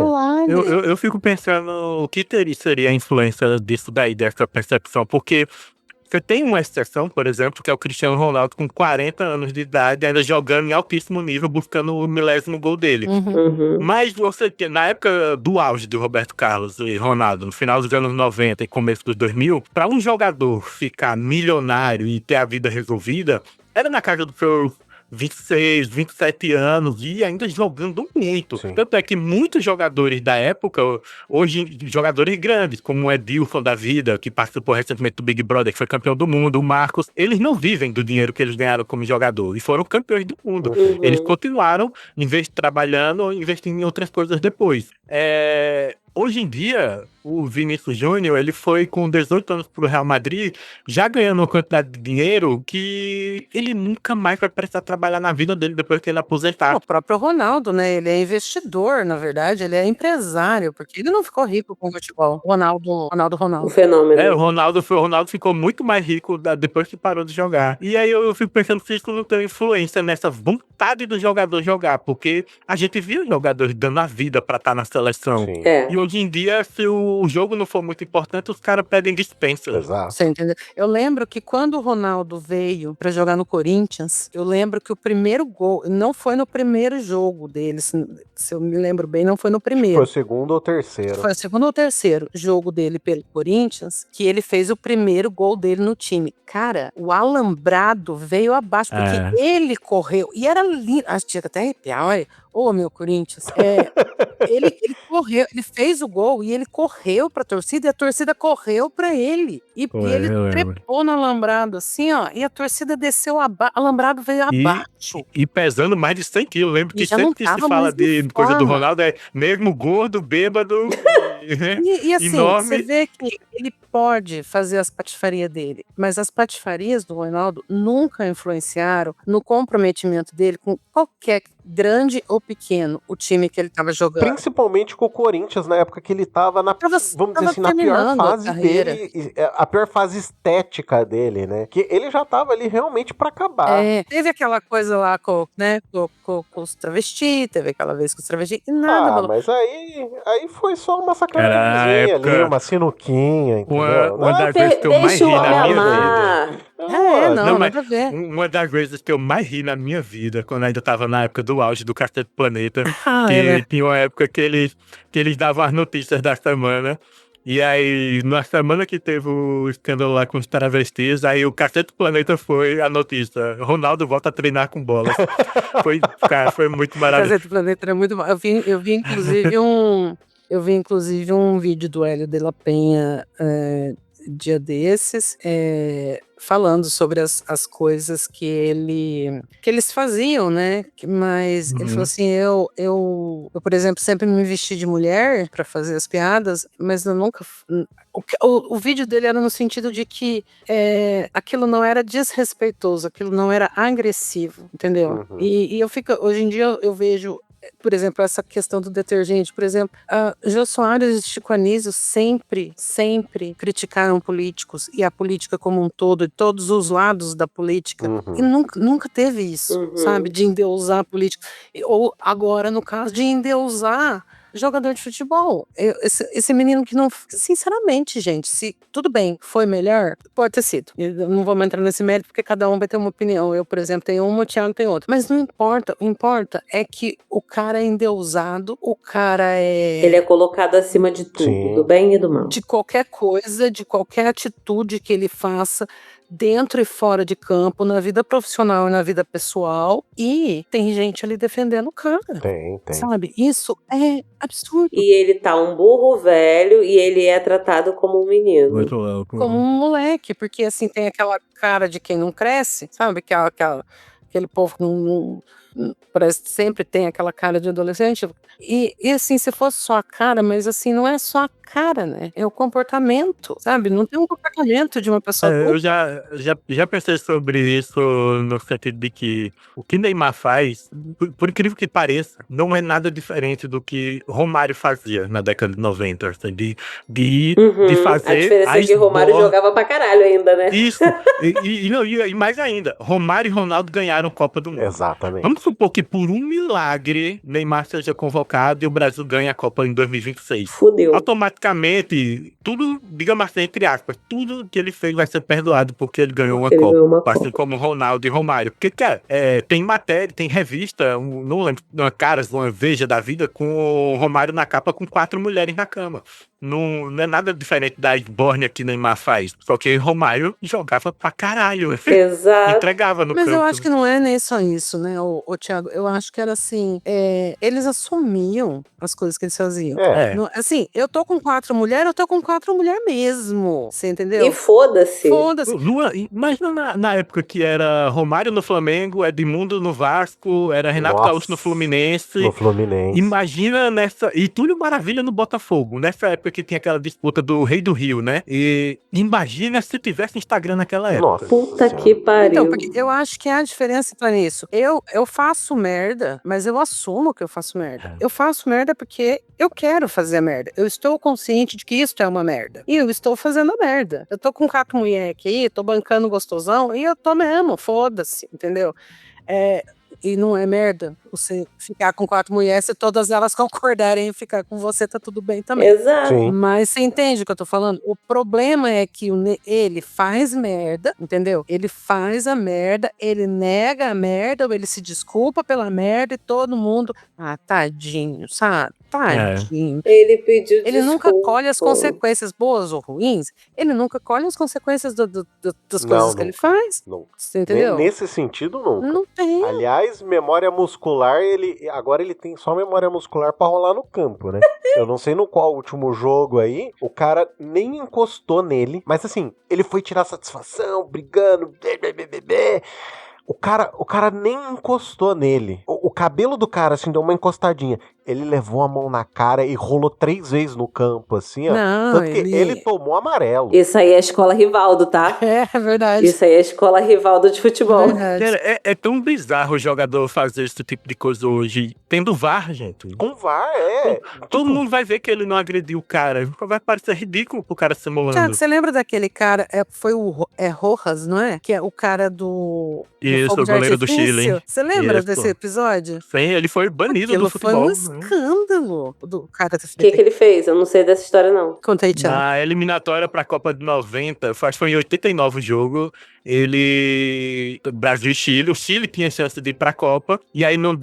Eu fico pensando o que seria a influência disso daí, dessa percepção, porque você tem uma exceção, por exemplo, que é o Cristiano Ronaldo com 40 anos de idade, ainda jogando em altíssimo nível, buscando o milésimo gol dele. Mas você, na época do auge do Roberto Carlos e Ronaldo, no final dos anos 90 e começo dos 2000, para um jogador ficar milionário e ter a vida resolvida, era na casa do seu 26, 27 anos e ainda jogando muito. Sim. Tanto é que muitos jogadores da época, hoje jogadores grandes, como o Edilson da vida, que participou recentemente do Big Brother, que foi campeão do mundo, o Marcos, eles não vivem do dinheiro que eles ganharam como jogador e foram campeões do mundo. Eles continuaram, em vez de trabalhando, investindo em outras coisas depois. Hoje em dia, o Vinícius Júnior, ele foi com 18 anos pro Real Madrid, já ganhando uma quantidade de dinheiro que ele nunca mais vai precisar trabalhar na vida dele depois que ele aposentar. O próprio Ronaldo, né? Ele é investidor, na verdade, ele é empresário, porque ele não ficou rico com o futebol. Ronaldo. O fenômeno. O Ronaldo ficou muito mais rico depois que parou de jogar. E aí eu fico pensando se isso não tem influência nessa vontade do jogador jogar, porque a gente viu os jogadores dando a vida pra estar na seleção. Sim. E hoje em dia, se o jogo não for muito importante, os caras pedem dispensa. Exato. Você entendeu? Eu lembro que quando o Ronaldo veio pra jogar no Corinthians, eu lembro que o primeiro gol, não foi no primeiro jogo dele, se eu me lembro bem, não foi no primeiro. Foi o segundo ou terceiro. Foi o segundo ou terceiro jogo dele pelo Corinthians, que ele fez o primeiro gol dele no time. Cara, o alambrado veio abaixo, porque ele correu, e era lindo, acho que tinha que até arrepiar, olha. Ô, meu Corinthians, ele correu, ele fez o gol e ele correu pra torcida e a torcida correu pra ele. E ele trepou no alambrado assim, ó, e a torcida desceu, alambrado veio abaixo. E pesando mais de 100 quilos. Lembro que sempre que se fala de coisa do Ronaldo é mesmo gordo, bêbado e assim, enorme. Você vê que ele pode fazer as patifarias dele, mas as patifarias do Ronaldo nunca influenciaram no comprometimento dele com qualquer grande ou pequeno, o time que ele estava jogando. Principalmente com o Corinthians, na época que ele estava vamos dizer assim, na pior fase dele, a pior fase estética dele, né? Que ele já estava ali realmente para acabar. Teve aquela coisa lá com os travestis, teve aquela vez com os travestis, e nada. Mas aí foi só uma sacanagem ali, uma sinuquinha, entendeu? Uma das vezes que eu mais ri na minha vida. Nada a ver. Uma das vezes que eu mais ri na minha vida, quando ainda tava na época do auge do Cacete Planeta, tinha uma época que eles davam as notícias da semana. E aí, na semana que teve o escândalo lá com os travestis, aí o Cacete Planeta foi a notícia: Ronaldo volta a treinar com bolas. Foi muito maravilhoso. O Cacete Planeta era muito bom. Eu vi inclusive um vídeo do Hélio de la Penha dia desses, falando sobre as coisas que eles faziam, né? Mas ele falou assim, eu, por exemplo, sempre me vesti de mulher para fazer as piadas, mas eu nunca... O vídeo dele era no sentido de que aquilo não era desrespeitoso, aquilo não era agressivo, entendeu? E hoje em dia eu vejo, por exemplo, essa questão do detergente, por exemplo, Jô Soares e Chico Anísio sempre criticaram políticos e a política como um todo, e todos os lados da política, e nunca teve isso, sabe, de endeusar a política, ou agora no caso de endeusar jogador de futebol. Esse menino que não... Sinceramente, gente, se tudo bem, foi melhor, pode ter sido. Eu não vou entrar nesse mérito, porque cada um vai ter uma opinião. Eu, por exemplo, tenho uma, o Thiago tem outra. Mas não importa. O que importa é que o cara é endeusado, o cara é... Ele é colocado acima de tudo, do bem e do mal. De qualquer coisa, de qualquer atitude que ele faça, dentro e fora de campo, na vida profissional e na vida pessoal, e tem gente ali defendendo o cara. Tem. Sabe? Isso é absurdo. E ele tá um burro velho e ele é tratado como um menino. Muito louco. Como um moleque, porque assim, tem aquela cara de quem não cresce, sabe? Aquele povo que não parece que sempre tem aquela cara de adolescente. E assim, se fosse só a cara, mas assim, não é só a cara, né? É o comportamento, sabe? Não tem um comportamento de uma pessoa. Eu já pensei sobre isso no sentido de que o que Neymar faz, por incrível que pareça, não é nada diferente do que Romário fazia na década de 90, assim, de fazer... A diferença é que Romário jogava pra caralho ainda, né? Isso. E mais ainda, Romário e Ronaldo ganharam Copa do Mundo. Exatamente. Vamos supor que por um milagre Neymar seja convocado e o Brasil ganhe a Copa em 2026. Fudeu. Automaticamente, tudo, digamos assim, entre aspas, tudo que ele fez vai ser perdoado porque ele ganhou uma Copa. Assim como Ronaldo e Romário. Porque, cara, tem matéria, tem revista, não lembro, uma Veja da vida, com o Romário na capa com 4 mulheres na cama. Não é nada diferente da esbórnia que Neymar faz. Só que Romário jogava pra caralho. Exato. Entregava no campo. Mas eu acho que não é nem só isso, né, o Thiago? Eu acho que era assim, eles assumiam as coisas que eles faziam. Assim, eu tô com 4 mulheres, eu tô com 4 mulheres mesmo. Você entendeu? E foda-se. Lua, imagina na época que era Romário no Flamengo, Edmundo no Vasco, era Renato Gaúcho no Fluminense. Imagina nessa... E Túlio Maravilha no Botafogo. Nessa época que tinha aquela disputa do Rei do Rio, né? E imagina se tivesse Instagram naquela época. Nossa, puta que pariu. Então, porque eu acho que a diferença tá nisso. Eu faço merda, mas eu assumo que eu faço merda. Eu faço merda porque eu quero fazer merda. Eu estou consciente de que isso é uma merda. E eu estou fazendo a merda. Eu tô com 4 mulheres aqui, tô bancando gostosão, e eu tô mesmo, foda-se, entendeu? E não é merda você ficar com 4 mulheres, se todas elas concordarem em ficar com você, tá tudo bem também. Exato. Sim. Mas você entende o que eu tô falando? O problema é que ele faz merda, entendeu? Ele faz a merda, ele nega a merda, ele se desculpa pela merda e todo mundo... tadinho, sabe? Tadinho. Ele pediu desculpa. Ele nunca colhe as consequências, boas ou ruins. Ele nunca colhe as consequências das coisas que ele faz. Não. Você entendeu? Nesse sentido, nunca. Não tem. Aliás, memória muscular, agora ele tem só memória muscular pra rolar no campo, né? Eu não sei no qual último jogo aí, o cara nem encostou nele, mas assim, ele foi tirar satisfação, brigando, O cara nem encostou nele. O cabelo do cara, assim, deu uma encostadinha. Ele levou a mão na cara e rolou 3 vezes no campo, assim, ó. Não, tanto que ele tomou amarelo. Isso aí é a escola Rivaldo, tá? É verdade. Isso aí é a escola Rivaldo de futebol. É tão bizarro o jogador fazer esse tipo de coisa hoje, tendo VAR, gente. Com VAR, Todo mundo vai ver que ele não agrediu o cara. Vai parecer ridículo pro cara simulando. Tiago, você lembra daquele cara, foi o Rojas, não é? Que é o cara do Isso, o goleiro do Chile. Você lembra desse episódio? Sim, ele foi banido do futebol. Foi um escândalo do cara. O que ele fez? Eu não sei dessa história, não. Conta aí, Thiago. Na eliminatória pra Copa de 90, acho que foi em 89 o jogo, Brasil e Chile, o Chile tinha chance de ir pra Copa, e aí num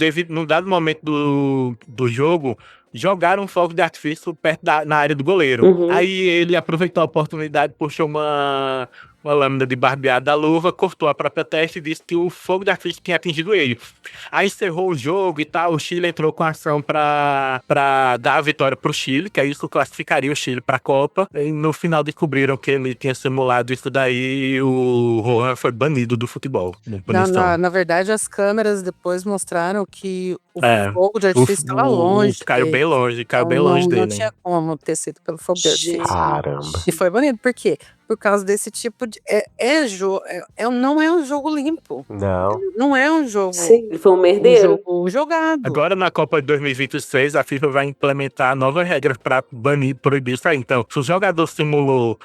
dado momento do jogo, jogaram um fogo de artifício perto na área do goleiro. Aí ele aproveitou a oportunidade, puxou uma lâmina de barbear da luva, cortou a própria testa e disse que o fogo de artifício tinha atingido ele. Aí encerrou o jogo e tal, o Chile entrou com a ação pra dar a vitória pro Chile, que aí isso classificaria o Chile pra Copa, e no final descobriram que ele tinha simulado isso daí e o Rohan foi banido do futebol. Na verdade, as câmeras depois mostraram que o fogo de artifício estava longe. Caiu bem longe, dele. Não tinha como ter sido pelo fogo de artifício. Caramba. E foi banido. Por quê? Por causa desse tipo de... não é um jogo limpo. Não. Não é um jogo... Sim, ele foi um merdeiro. Um jogo jogado. Agora, na Copa de 2026, a FIFA vai implementar novas regras para proibir isso aí. Então, se o jogador simulou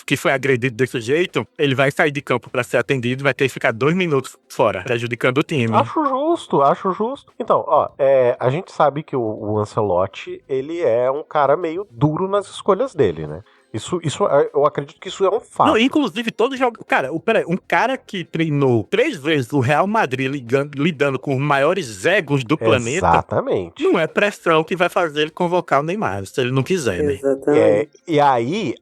que foi agredido desse jeito, ele vai sair de campo para ser atendido e vai ter que ficar 2 minutos fora, prejudicando o time. Acho justo. Então, a gente sabe que o Ancelotti, ele é um cara meio duro nas escolhas dele, né? Isso, eu acredito que isso é um fato. Não, inclusive, todo jogo. Cara, um cara que treinou 3 vezes o Real Madrid lidando com os maiores egos do planeta. Exatamente. Não é pressão que vai fazer ele convocar o Neymar, se ele não quiser, né? Exatamente. E aí,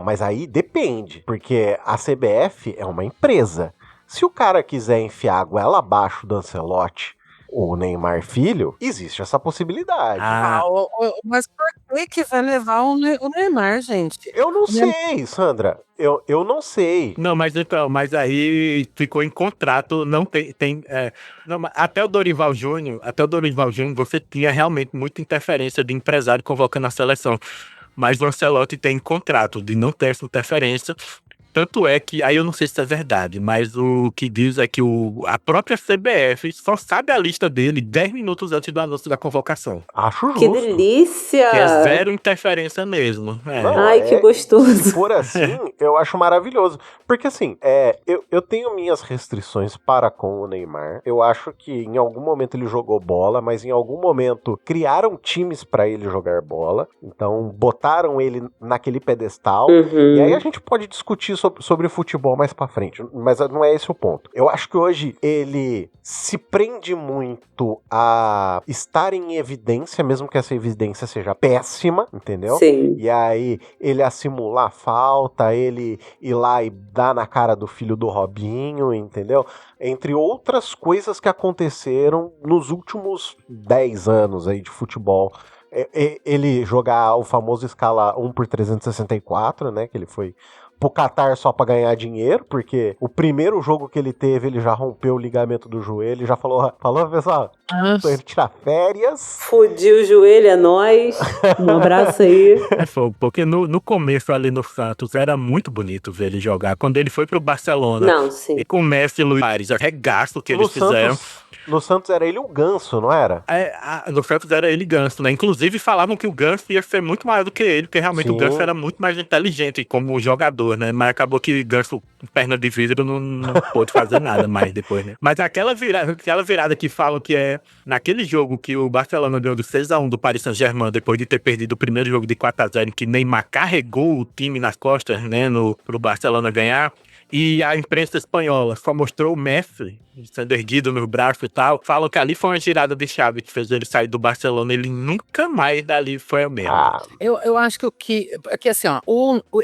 mas aí depende, porque a CBF é uma empresa. Se o cara quiser enfiar a goela abaixo do Ancelotti, o Neymar filho, existe essa possibilidade. Mas por que vai levar o Neymar, gente? Eu não sei, Sandra. Eu não sei. Não, mas aí ficou em contrato, não tem até o Dorival Júnior, você tinha realmente muita interferência de empresário convocando a seleção. Mas o Ancelotti tem contrato de não ter essa interferência. Tanto é que, aí eu não sei se é verdade, mas o que diz é que a própria CBF só sabe a lista dele 10 minutos antes do anúncio da convocação. Acho justo. Que delícia! Que é zero interferência mesmo. Ai, que gostoso. Se for assim, eu acho maravilhoso. Porque assim, eu tenho minhas restrições para com o Neymar. Eu acho que em algum momento ele jogou bola, mas em algum momento criaram times para ele jogar bola. Então botaram ele naquele pedestal. Uhum. E aí a gente pode discutir sobre futebol mais pra frente, mas não é esse o ponto. Eu acho que hoje ele se prende muito a estar em evidência, mesmo que essa evidência seja péssima, entendeu? Sim. E aí ele a simular falta, ele ir lá e dar na cara do filho do Robinho, entendeu? Entre outras coisas que aconteceram nos últimos 10 anos aí de futebol. Ele jogar o famoso escala 1x364, né, que ele foi pro Qatar só pra ganhar dinheiro, porque o primeiro jogo que ele teve, ele já rompeu o ligamento do joelho, já falou pessoal, tô indo tirar férias. Fudi o joelho, é nóis. Um abraço aí. Porque no começo ali no Santos era muito bonito ver ele jogar. Quando ele foi pro Barcelona, e com o Messi e Luis Suárez, arregaço que eles fizeram. No Santos era ele o Ganso, não era? No Santos era ele Ganso, né? Inclusive falavam que o Ganso ia ser muito maior do que ele, porque realmente o Ganso era muito mais inteligente como jogador, né? Mas acabou que o Ganso, perna de vidro, não pôde fazer nada mais depois, né? Mas aquela virada que falam que é naquele jogo que o Barcelona deu do 6-1 do Paris Saint-Germain, depois de ter perdido o primeiro jogo de 4-0, em que Neymar carregou o time nas costas, né? Pro Barcelona ganhar. E a imprensa espanhola só mostrou o Messi sendo erguido no braço e tal. Falam que ali foi uma girada de chave que fez ele sair do Barcelona. Ele nunca mais dali foi o mesmo. Eu acho que assim,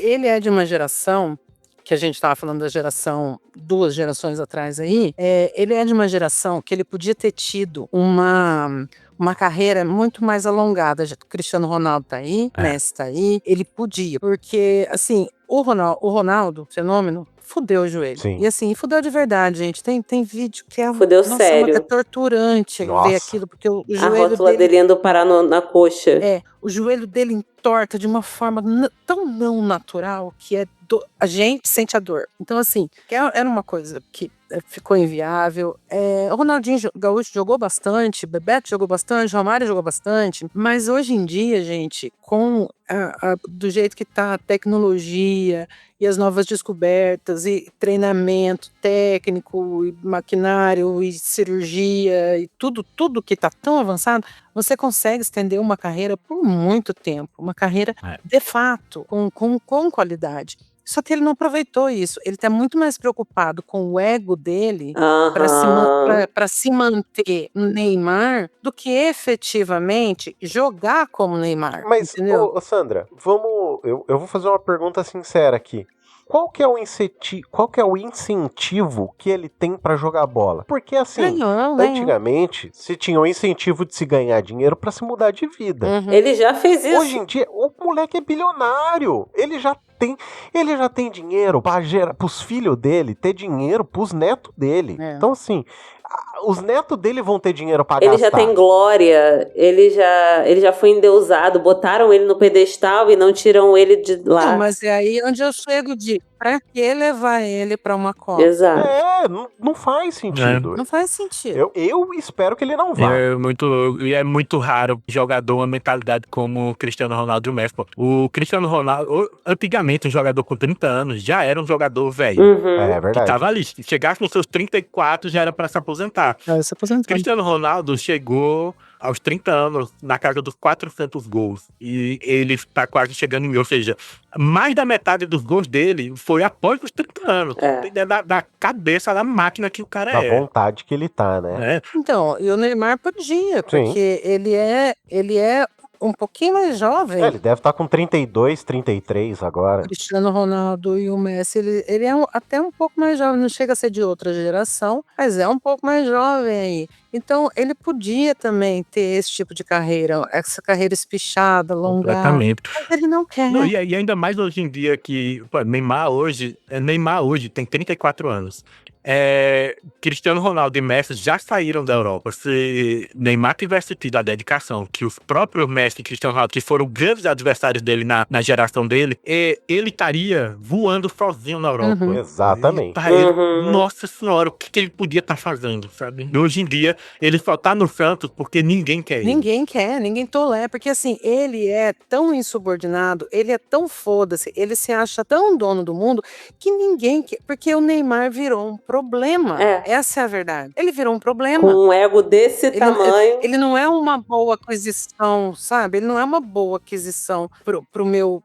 ele é de uma geração, que a gente estava falando da geração, 2 gerações atrás aí, ele é de uma geração que ele podia ter tido uma carreira muito mais alongada. Cristiano Ronaldo tá aí, Messi tá aí, ele podia, porque assim, o Ronaldo, fenômeno, fudeu o joelho. Sim. E assim, fudeu de verdade, gente. Tem vídeo que é... Fudeu sério. É torturante ver aquilo, porque o joelho a rótula dele indo parar na coxa. O joelho dele entorta de uma forma tão não natural que a gente sente a dor. Então assim, era uma coisa que ficou inviável. O Ronaldinho Gaúcho jogou bastante, Bebeto jogou bastante, Romário jogou bastante, mas hoje em dia, gente, com do jeito que tá a tecnologia e as novas descobertas e treinamento técnico e maquinário e cirurgia e tudo que tá tão avançado, você consegue estender uma carreira por muito tempo, uma carreira de fato, com qualidade. Só que ele não aproveitou isso. Ele está muito mais preocupado com o ego dele para se manter Neymar do que efetivamente jogar como Neymar. Mas, entendeu? Sandra, eu vou fazer uma pergunta sincera aqui. qual que é o incentivo que ele tem pra jogar bola? Porque assim, antigamente se tinha o incentivo de se ganhar dinheiro pra se mudar de vida. Ele já fez isso. Hoje em dia, o moleque é bilionário. Ele já tem dinheiro pros filhos dele, ter dinheiro pros netos dele. Então assim, os netos dele vão ter dinheiro pra gastar. Ele já tem glória, ele já foi endeusado, botaram ele no pedestal e não tiram ele de lá. Não, mas é aí onde eu chego de pra que levar ele pra uma Copa? Exato. Não faz sentido. Não faz sentido. Eu espero que ele não vá. É muito raro jogador uma mentalidade como o Cristiano Ronaldo e o Messi. O Cristiano Ronaldo, antigamente, um jogador com 30 anos, já era um jogador velho. É verdade. Que tava ali. Se chegasse nos seus 34, já era pra se aposentar. Cristiano Ronaldo chegou aos 30 anos, na casa dos 400 gols. E ele está quase chegando em mil. Ou seja, mais da metade dos gols dele foi após os 30 anos. Da cabeça, da máquina que o cara da vontade que ele tá, né? Então, e o Neymar podia, porque ele é um pouquinho mais jovem. Ele deve estar com 32, 33 agora. O Cristiano Ronaldo e o Messi, ele é até um pouco mais jovem, não chega a ser de outra geração, mas é um pouco mais jovem aí. Então, ele podia também ter esse tipo de carreira, essa carreira espichada, longa. Completamente. Mas ele não quer. Não, e ainda mais hoje em dia que Neymar hoje tem 34 anos. Cristiano Ronaldo e Messi já saíram da Europa. Se Neymar tivesse tido a dedicação que os próprios Messi e Cristiano Ronaldo, que foram grandes adversários dele na geração dele, ele estaria voando sozinho na Europa. Exatamente. Nossa senhora, o que ele podia estar fazendo, sabe? Hoje em dia, ele só tá no Santos porque ninguém quer ele. Ninguém tolera, porque assim, ele é tão insubordinado, ele é tão foda-se, ele se acha tão dono do mundo, que ninguém quer, porque o Neymar virou um problema. Essa é a verdade. Ele virou um problema. Com um ego desse tamanho. Ele não é uma boa aquisição, sabe? Ele não é uma boa aquisição pro meu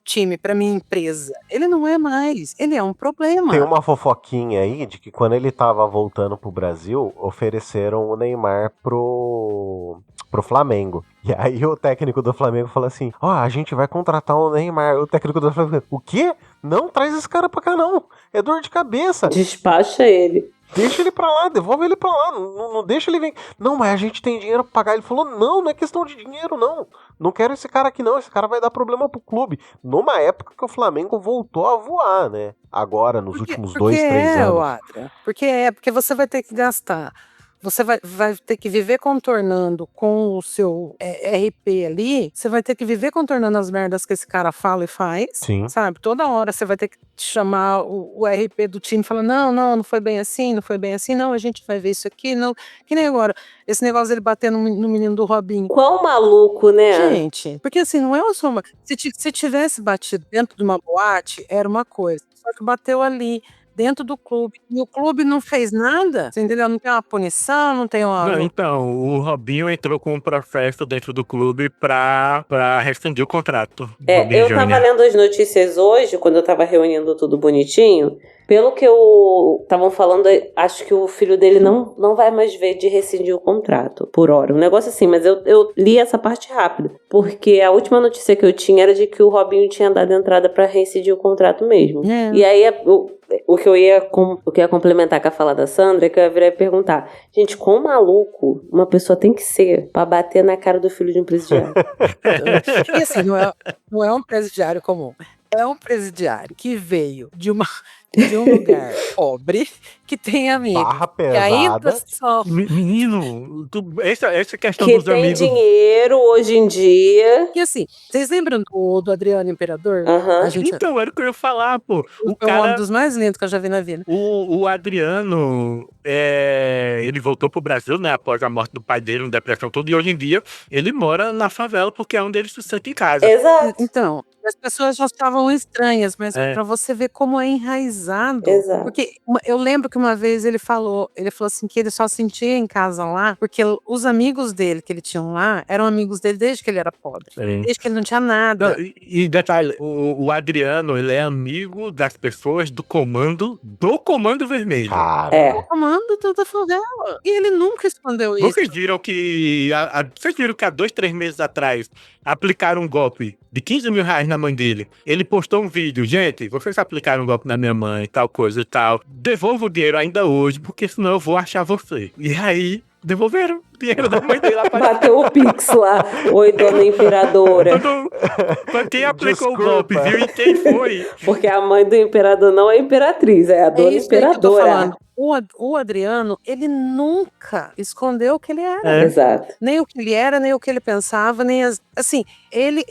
time, pra minha empresa. Ele não é mais. Ele é um problema. Tem uma fofoquinha aí de que quando ele tava voltando pro Brasil, ofereceram o Neymar pro Flamengo. E aí o técnico do Flamengo falou assim, a gente vai contratar o Neymar. O técnico do Flamengo, o quê? Não, traz esse cara pra cá não. É dor de cabeça. Despacha ele. Deixa ele pra lá, devolve ele pra lá, não deixa ele vir. Não, mas a gente tem dinheiro pra pagar. Ele falou, não é questão de dinheiro, não. Não quero esse cara aqui não, esse cara vai dar problema pro clube. Numa época que o Flamengo voltou a voar, né? Agora, nos últimos 2, 3 anos. Porque você vai ter que gastar. Você vai ter que viver contornando com o seu RP ali, você vai ter que viver contornando as merdas que esse cara fala e faz, sabe? Toda hora você vai ter que chamar o RP do time e falar, não foi bem assim, não, a gente vai ver isso aqui, não. Que nem agora, esse negócio dele bater no menino do Robinho. Qual maluco, né? Gente, porque assim, não é só uma... Se tivesse batido dentro de uma boate, era uma coisa, só que bateu ali, dentro do clube. E o clube não fez nada, você entendeu? Não tem uma punição, não tem uma... Não, então, o Robinho entrou com um processo dentro do clube pra rescindir o contrato. Eu tava lendo as notícias hoje, quando eu tava reunindo tudo bonitinho. Pelo que estavam falando, acho que o filho dele não vai mais ver de rescindir o contrato, por hora. Um negócio assim, mas eu li essa parte rápida. Porque a última notícia que eu tinha era de que o Robinho tinha dado entrada pra rescindir o contrato mesmo. E aí, o que eu ia complementar com a fala da Sandra é que eu ia virar e perguntar, gente, quão maluco uma pessoa tem que ser pra bater na cara do filho de um presidiário? E assim, não é um presidiário comum. É um presidiário que veio de um lugar pobre, que tem amigos, que ainda sofre. Menino, essa questão que dos amigos... Que tem dinheiro hoje em dia. E assim, vocês lembram do Adriano Imperador? Então, era o que eu ia falar, pô. O cara... um dos mais lindos que eu já vi na vida. O Adriano, ele voltou pro Brasil, né, após a morte do pai dele, uma depressão toda, e hoje em dia ele mora na favela, porque é onde ele se sente em casa. Exato. Então, as pessoas já estavam estranhas, mas pra você ver como é enraizado. Exato. Porque eu lembro que uma vez ele falou assim que ele só sentia em casa lá, porque os amigos dele que ele tinha lá, eram amigos dele desde que ele era pobre. Desde que ele não tinha nada. E detalhe, o Adriano, ele é amigo das pessoas do comando Vermelho. O comando do favela. dela. E ele nunca escondeu isso. Vocês viram que há 2, 3 meses atrás aplicaram um golpe de 15 mil reais na mãe dele. Ele postou um vídeo. Gente, vocês aplicaram um golpe na minha mãe, tal coisa e tal. Devolvo o dinheiro ainda hoje, porque senão eu vou achar você. E aí, devolveram o dinheiro da mãe dele lá para bateu o Pix lá. Oi, dona imperadora. Quem aplicou o golpe, viu? E quem foi? Porque a mãe do imperador não é imperatriz, é a dona imperadora. O Adriano, ele nunca escondeu o que ele era. Exato. Nem o que ele era, nem o que ele pensava, nem assim, ele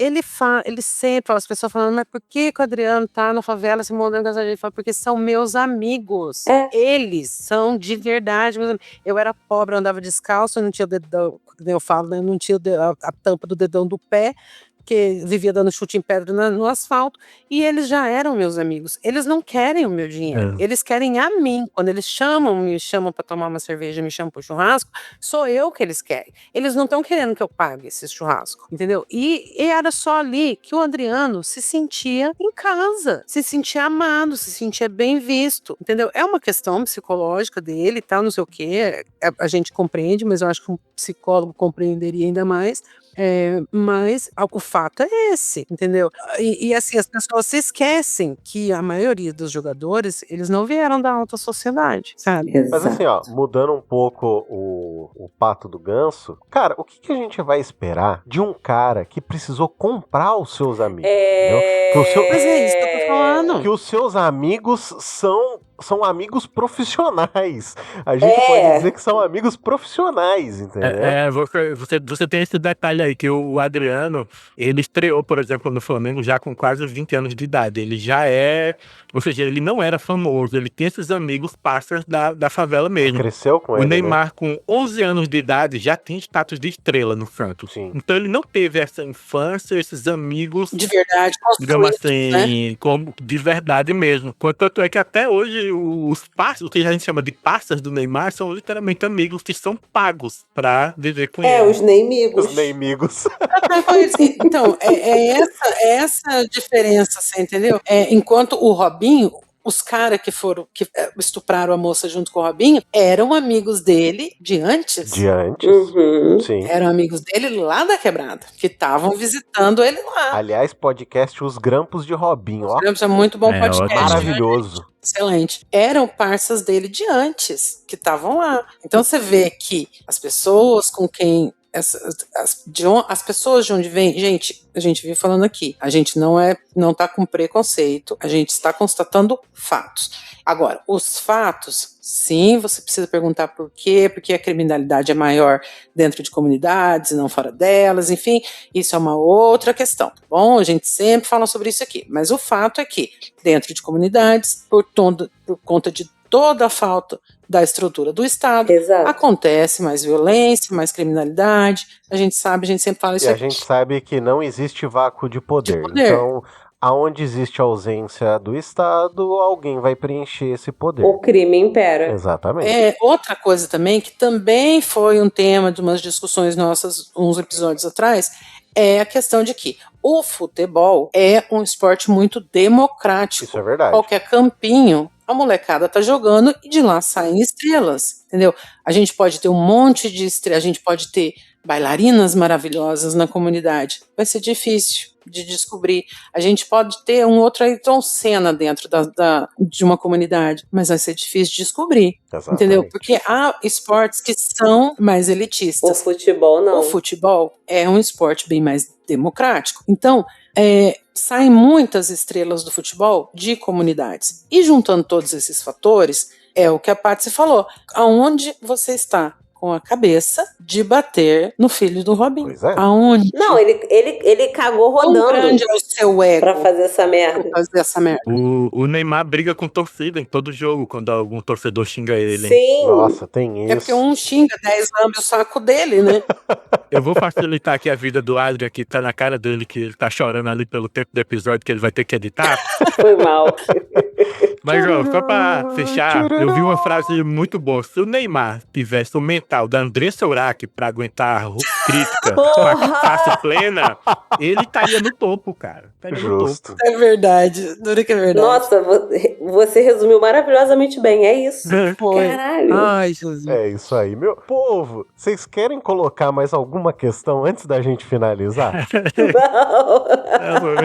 sempre fala, as pessoas falando, mas por que o Adriano tá na favela se mudando com essa gente? Ele fala, porque são meus amigos. Eles são de verdade meus amigos. Eu era pobre, eu andava descalço, eu não tinha o dedão, eu falo, né? Não tinha a tampa do dedão do pé, porque vivia dando chute em pedra no asfalto, e eles já eram meus amigos. Eles não querem o meu dinheiro, eles querem a mim. Quando eles me chamam para tomar uma cerveja, me chamam para o churrasco, sou eu que eles querem. Eles não estão querendo que eu pague esse churrasco, entendeu? E era só ali que o Adriano se sentia em casa, se sentia amado, se sentia bem visto, entendeu? É uma questão psicológica dele e tal, não sei o quê, a gente compreende, mas eu acho que um psicólogo compreenderia ainda mais. Mas o fato é esse, entendeu? E assim, as pessoas se esquecem que a maioria dos jogadores, eles não vieram da alta sociedade, sabe? Mas assim, ó, mudando um pouco o pato do ganso, cara, o que a gente vai esperar de um cara que precisou comprar os seus amigos? Mas é isso que eu tô falando. Que os seus amigos são amigos profissionais. A gente pode dizer que são amigos profissionais, entendeu? Você tem esse detalhe aí, que o Adriano, ele estreou, por exemplo, no Flamengo já com quase 20 anos de idade. Ele já ou seja, ele não era famoso, ele tem esses amigos parceiros da favela mesmo. Cresceu com ele, O Neymar, né? com 11 anos de idade, já tem status de estrela no Santos. Sim. Então ele não teve essa infância, esses amigos de verdade, digamos assim, como de verdade mesmo. Tanto é que até hoje os parceiros, o que a gente chama de parceiros do Neymar, são literalmente amigos que são pagos pra viver com ele. Os Neymigos. Os Neymigos. Então, essa diferença, você entendeu? Enquanto o Robinho, os caras que estupraram a moça junto com o Robinho, eram amigos dele de antes. Sim. Eram amigos dele lá da quebrada, que estavam visitando ele lá. Aliás, podcast Os Grampos de Robinho. Os Grampos é muito bom podcast. Maravilhoso. Excelente. Eram parças dele de antes, que estavam lá. Então você vê que as pessoas com quem as pessoas de onde vem, gente, a gente vive falando aqui, a gente não tá com preconceito, a gente está constatando fatos. Agora, os fatos, sim, você precisa perguntar por quê, porque a criminalidade é maior dentro de comunidades e não fora delas, enfim, isso é uma outra questão, tá bom? A gente sempre fala sobre isso aqui, mas o fato é que dentro de comunidades, por conta de toda a falta da estrutura do Estado, acontece mais violência, mais criminalidade, a gente sempre fala isso aqui. E a gente sabe que não existe vácuo de poder. Então, aonde existe a ausência do Estado, alguém vai preencher esse poder. O crime impera. Exatamente. Outra coisa também, que também foi um tema de umas discussões nossas uns episódios atrás, é a questão de que o futebol é um esporte muito democrático. Isso é verdade. Qualquer campinho, a molecada tá jogando e de lá saem estrelas, entendeu? A gente pode ter um monte de estrelas, a gente pode ter bailarinas maravilhosas na comunidade. Vai ser difícil de descobrir. A gente pode ter um outro Ayrton Senna dentro de uma comunidade, mas vai ser difícil de descobrir. Exatamente. Entendeu? Porque há esportes que são mais elitistas. O futebol não. O futebol é um esporte bem mais democrático. Então, saem muitas estrelas do futebol de comunidades. E juntando todos esses fatores, é o que a Paty falou. Aonde você está com a cabeça de bater no filho do Robinho? Pois é. Aonde? Não, ele cagou rodando. Quão grande é o seu ego pra fazer essa merda. O Neymar briga com torcida em todo jogo, quando algum torcedor xinga ele. Sim. Nossa, tem isso. É porque um xinga, 10 lambe o saco dele, né? Eu vou facilitar aqui a vida do Adrian, que tá na cara dele, que ele tá chorando ali pelo tempo do episódio que ele vai ter que editar. Foi mal. Mas, João, só pra fechar, eu vi uma frase muito boa. Se o Neymar tivesse o mental da Andressa Urach pra aguentar crítica com a face plena, ele estaria no topo, cara. Justo. É verdade. Dura que é verdade. Nossa, você resumiu maravilhosamente bem, é isso. Foi. Caralho. Ai, Jesus. É isso aí, meu povo. Vocês querem colocar mais alguma questão antes da gente finalizar? Não.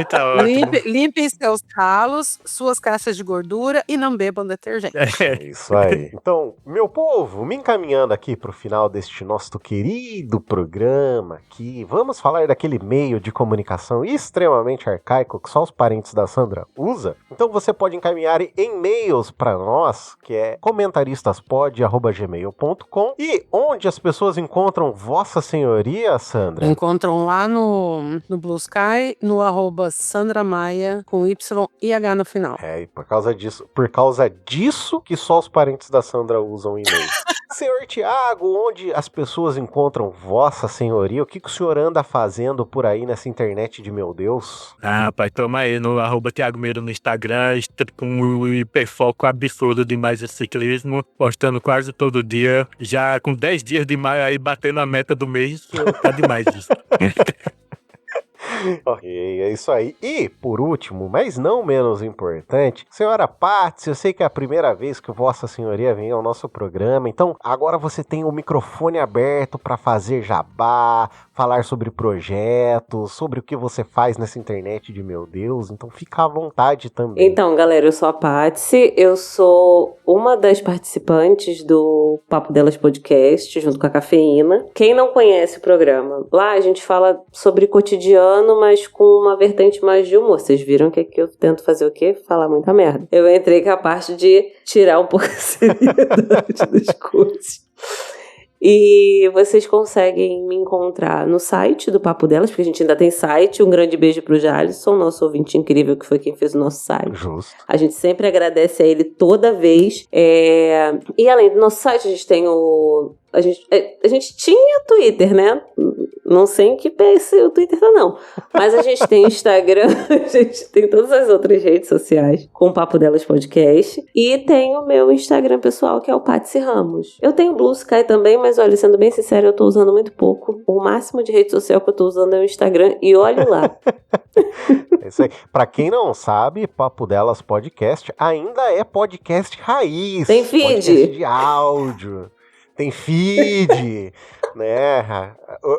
Tá ótimo. Limpem seus ralos, suas caixas de gordura e não bebam detergente. É isso aí. Então, meu povo, me encaminhando aqui pro final deste nosso querido programa aqui, vamos falar daquele meio de comunicação extremamente arcaico que só os parentes da Sandra usa. Então você pode encaminhar e-mails para nós, que é comentaristasPod@gmail.com, e onde as pessoas encontram Vossa Senhoria, Sandra? Encontram lá no Blue Sky, no @Sandra Maia, com Y e H no final. É, e por causa disso que só os parentes da Sandra usam e-mail. Senhor Tiago, onde as pessoas encontram Vossa Senhoria? O que o senhor anda fazendo por aí nessa internet de meu Deus? Pai, toma aí no @Thiago Meira no Instagram, com um hiperfoco absurdo de mais ciclismo, postando quase todo dia, já com 10 dias de maio aí, batendo a meta do mês, tá demais isso. Ok, é isso aí. E, por último, mas não menos importante, senhora Paty, eu sei que é a primeira vez que Vossa Senhoria vem ao nosso programa, então agora você tem o microfone aberto para fazer jabá, falar sobre projetos, sobre o que você faz nessa internet de meu Deus, então fica à vontade também. Então, galera, eu sou a Paty, eu sou uma das participantes do Papo Delas Podcast, junto com a Cafeína. Quem não conhece o programa, lá a gente fala sobre cotidiano, mas com uma vertente mais de humor. Vocês viram que aqui eu tento fazer o quê? Falar muita merda. Eu entrei com a parte de tirar um pouco a seriedade das coisas. E vocês conseguem me encontrar no site do Papo Delas, porque a gente ainda tem site. Um grande beijo pro Jalisson, nosso ouvinte incrível, que foi quem fez o nosso site. Justo. A gente sempre agradece a ele toda vez. E além do nosso site, a gente tem o... A gente tinha Twitter, né? Não sei em que pé o Twitter tá, não. Mas a gente tem Instagram, a gente tem todas as outras redes sociais com o Papo Delas Podcast. E tem o meu Instagram pessoal, que é o Paty Ramos. Eu tenho o Blue Sky também, mas olha, sendo bem sincero, eu tô usando muito pouco. O máximo de rede social que eu tô usando é o Instagram, e olhe lá. É isso aí. Pra quem não sabe, Papo Delas Podcast ainda é podcast raiz. Tem feed. Podcast de áudio. Tem feed, né?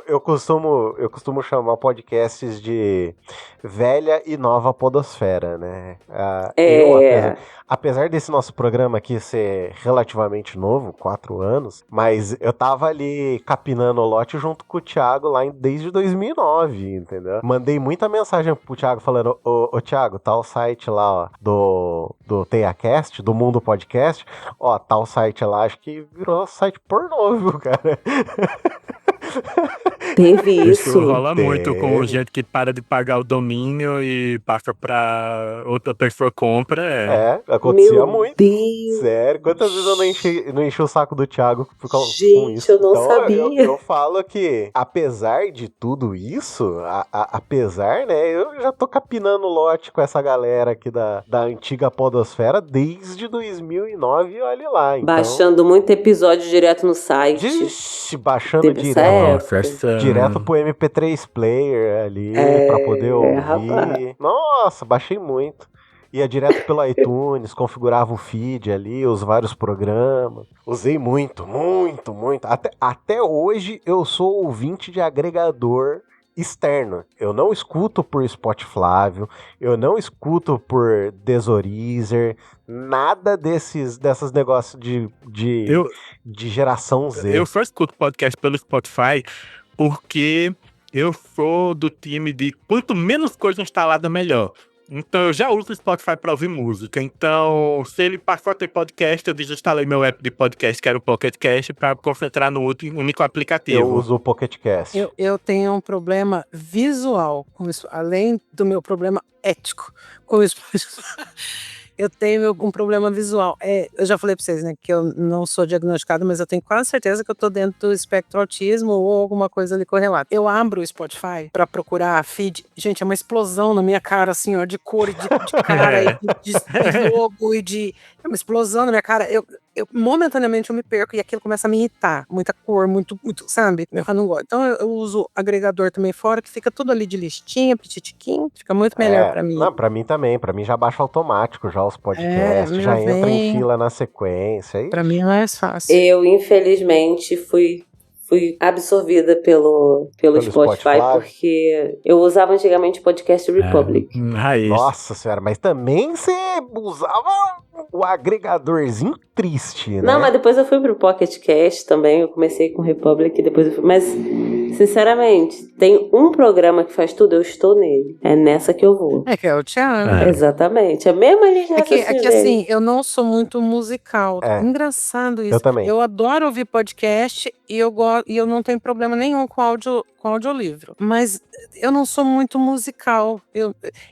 Eu costumo chamar podcasts de velha e nova podosfera, né? Apesar desse nosso programa aqui ser relativamente novo, 4 anos, mas eu tava ali capinando o lote junto com o Thiago lá desde 2009, entendeu? Mandei muita mensagem pro Thiago falando, ô Thiago, tá o site lá, ó, do TeiaCast, do Mundo Podcast, ó, tá o site lá, acho que virou site pornô, viu, cara? Teve isso. Rola muito com gente que para de pagar o domínio e passa pra outra pessoa compra. Acontecia Meu muito. Deus. Sério, quantas vezes eu não enchi o saco do Thiago com isso? Eu não sabia. Eu falo que, apesar de tudo isso, apesar, né, eu já tô capinando lote com essa galera aqui da antiga podosfera desde 2009, olha lá. Então, baixando muito episódio direto no site. Baixando direto. Nossa, Direto pro MP3 Player ali, pra poder ouvir. Rapaz. Nossa, baixei muito. Ia direto pelo iTunes, configurava o feed ali, os vários programas. Usei muito. Até hoje eu sou ouvinte de agregador externo. Eu não escuto por Spotify, eu não escuto por Desorizer, nada desses negócios de geração Z. Eu só escuto podcast pelo Spotify porque eu sou do time de quanto menos coisa instalada, melhor. Então eu já uso o Spotify para ouvir música. Então, se ele passou a ter podcast, eu desinstalei meu app de podcast, que era o Pocket Cast, para concentrar no único aplicativo. Eu uso o Pocket Cast. Eu tenho um problema visual com isso, além do meu problema ético com isso. Eu tenho um problema visual. Eu já falei pra vocês, né, que eu não sou diagnosticada, mas eu tenho quase certeza que eu tô dentro do espectro autismo ou alguma coisa ali correlata. Eu abro o Spotify pra procurar a feed. Gente, é uma explosão na minha cara, assim, ó, de cor e de cara, e de logo, e de... É uma explosão na minha cara. momentaneamente eu me perco e aquilo começa a me irritar. Muita cor, muito, sabe? Eu não gosto. Então eu uso agregador também fora, que fica tudo ali de listinha, pititiquinho. Fica muito melhor pra mim. Não, pra mim também. Pra mim já baixa automático já os podcasts, já entra em fila na sequência. Pra mim é mais fácil. Eu, infelizmente, fui absorvida pelo Spotify, porque eu usava antigamente o Podcast Republic. Nossa senhora, mas também você usava o agregadorzinho triste, né? Não, mas depois eu fui pro Pocket Cast também, eu comecei com o Republic, depois eu fui... Mas, sinceramente, tem um programa que faz tudo, eu estou nele. É nessa que eu vou. É que é o Thiago. Exatamente, a mesma linha de raciocínio É que assim, eu não sou muito musical. Engraçado isso. Eu também. Eu adoro ouvir podcast e eu não tenho problema nenhum com audiolivro. Mas eu não sou muito musical.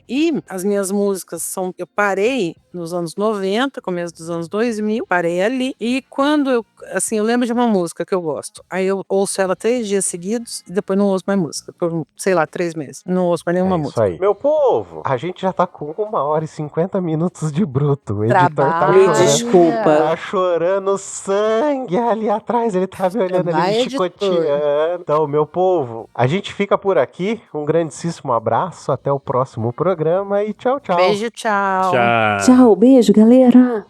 E as minhas músicas são... Eu parei nos anos 90, começo dos anos 2000, parei ali. E quando eu lembro de uma música que eu gosto. Aí eu ouço ela 3 dias seguidos e depois não ouço mais música. Por, sei lá, 3 meses. Não ouço mais nenhuma música. Isso aí. Meu povo, a gente já tá com 1h50 de bruto. O editor tá chorando. Desculpa. Tá chorando sangue ali atrás. Ele tá me olhando ali, me chicoteando. Então, meu povo, a gente fica por aqui. Um grandíssimo abraço. Até o próximo programa e tchau, tchau. Beijo, tchau. Tchau, beijo, galera.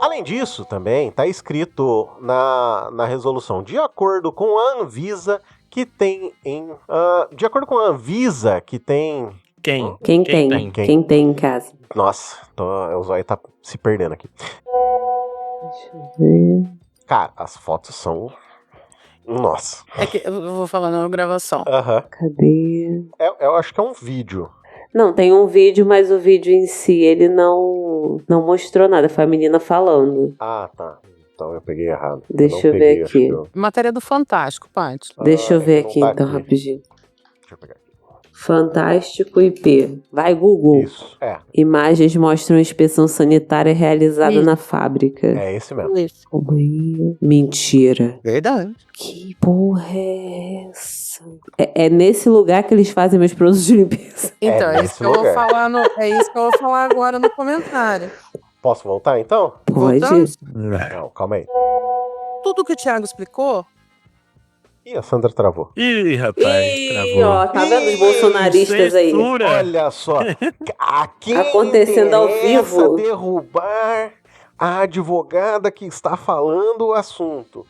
Além disso, também está escrito na resolução, de acordo com a Anvisa, que tem em... de acordo com a Anvisa, que tem... Quem tem em casa. Nossa, o Zóio tá se perdendo aqui. Deixa eu ver. Cara, as fotos são... Nossa. É que eu vou falar na gravação. Cadê? Eu acho que é um vídeo. Não, tem um vídeo, mas o vídeo em si, ele não mostrou nada. Foi a menina falando. Ah, tá. Então eu peguei errado. Deixa eu ver aqui. Matéria do Fantástico, Paty. Deixa eu ver aqui, então, rapidinho. Deixa eu pegar aqui. Fantástico IP. Vai, Google. Isso, Imagens mostram inspeção sanitária realizada na fábrica. É esse mesmo. Isso. Mentira. Verdade. Que porra é essa? É nesse lugar que eles fazem meus produtos de limpeza. Então, é isso que eu vou falar eu vou falar agora no comentário. Posso voltar, então? Pode. Não, calma aí. Tudo que o Thiago explicou... Ih, a Sandra travou. Ih, rapaz, travou. Ó, tá vendo os bolsonaristas aí? Olha só. Aqui acontecendo ao vivo. derrubar a advogada que está falando o assunto.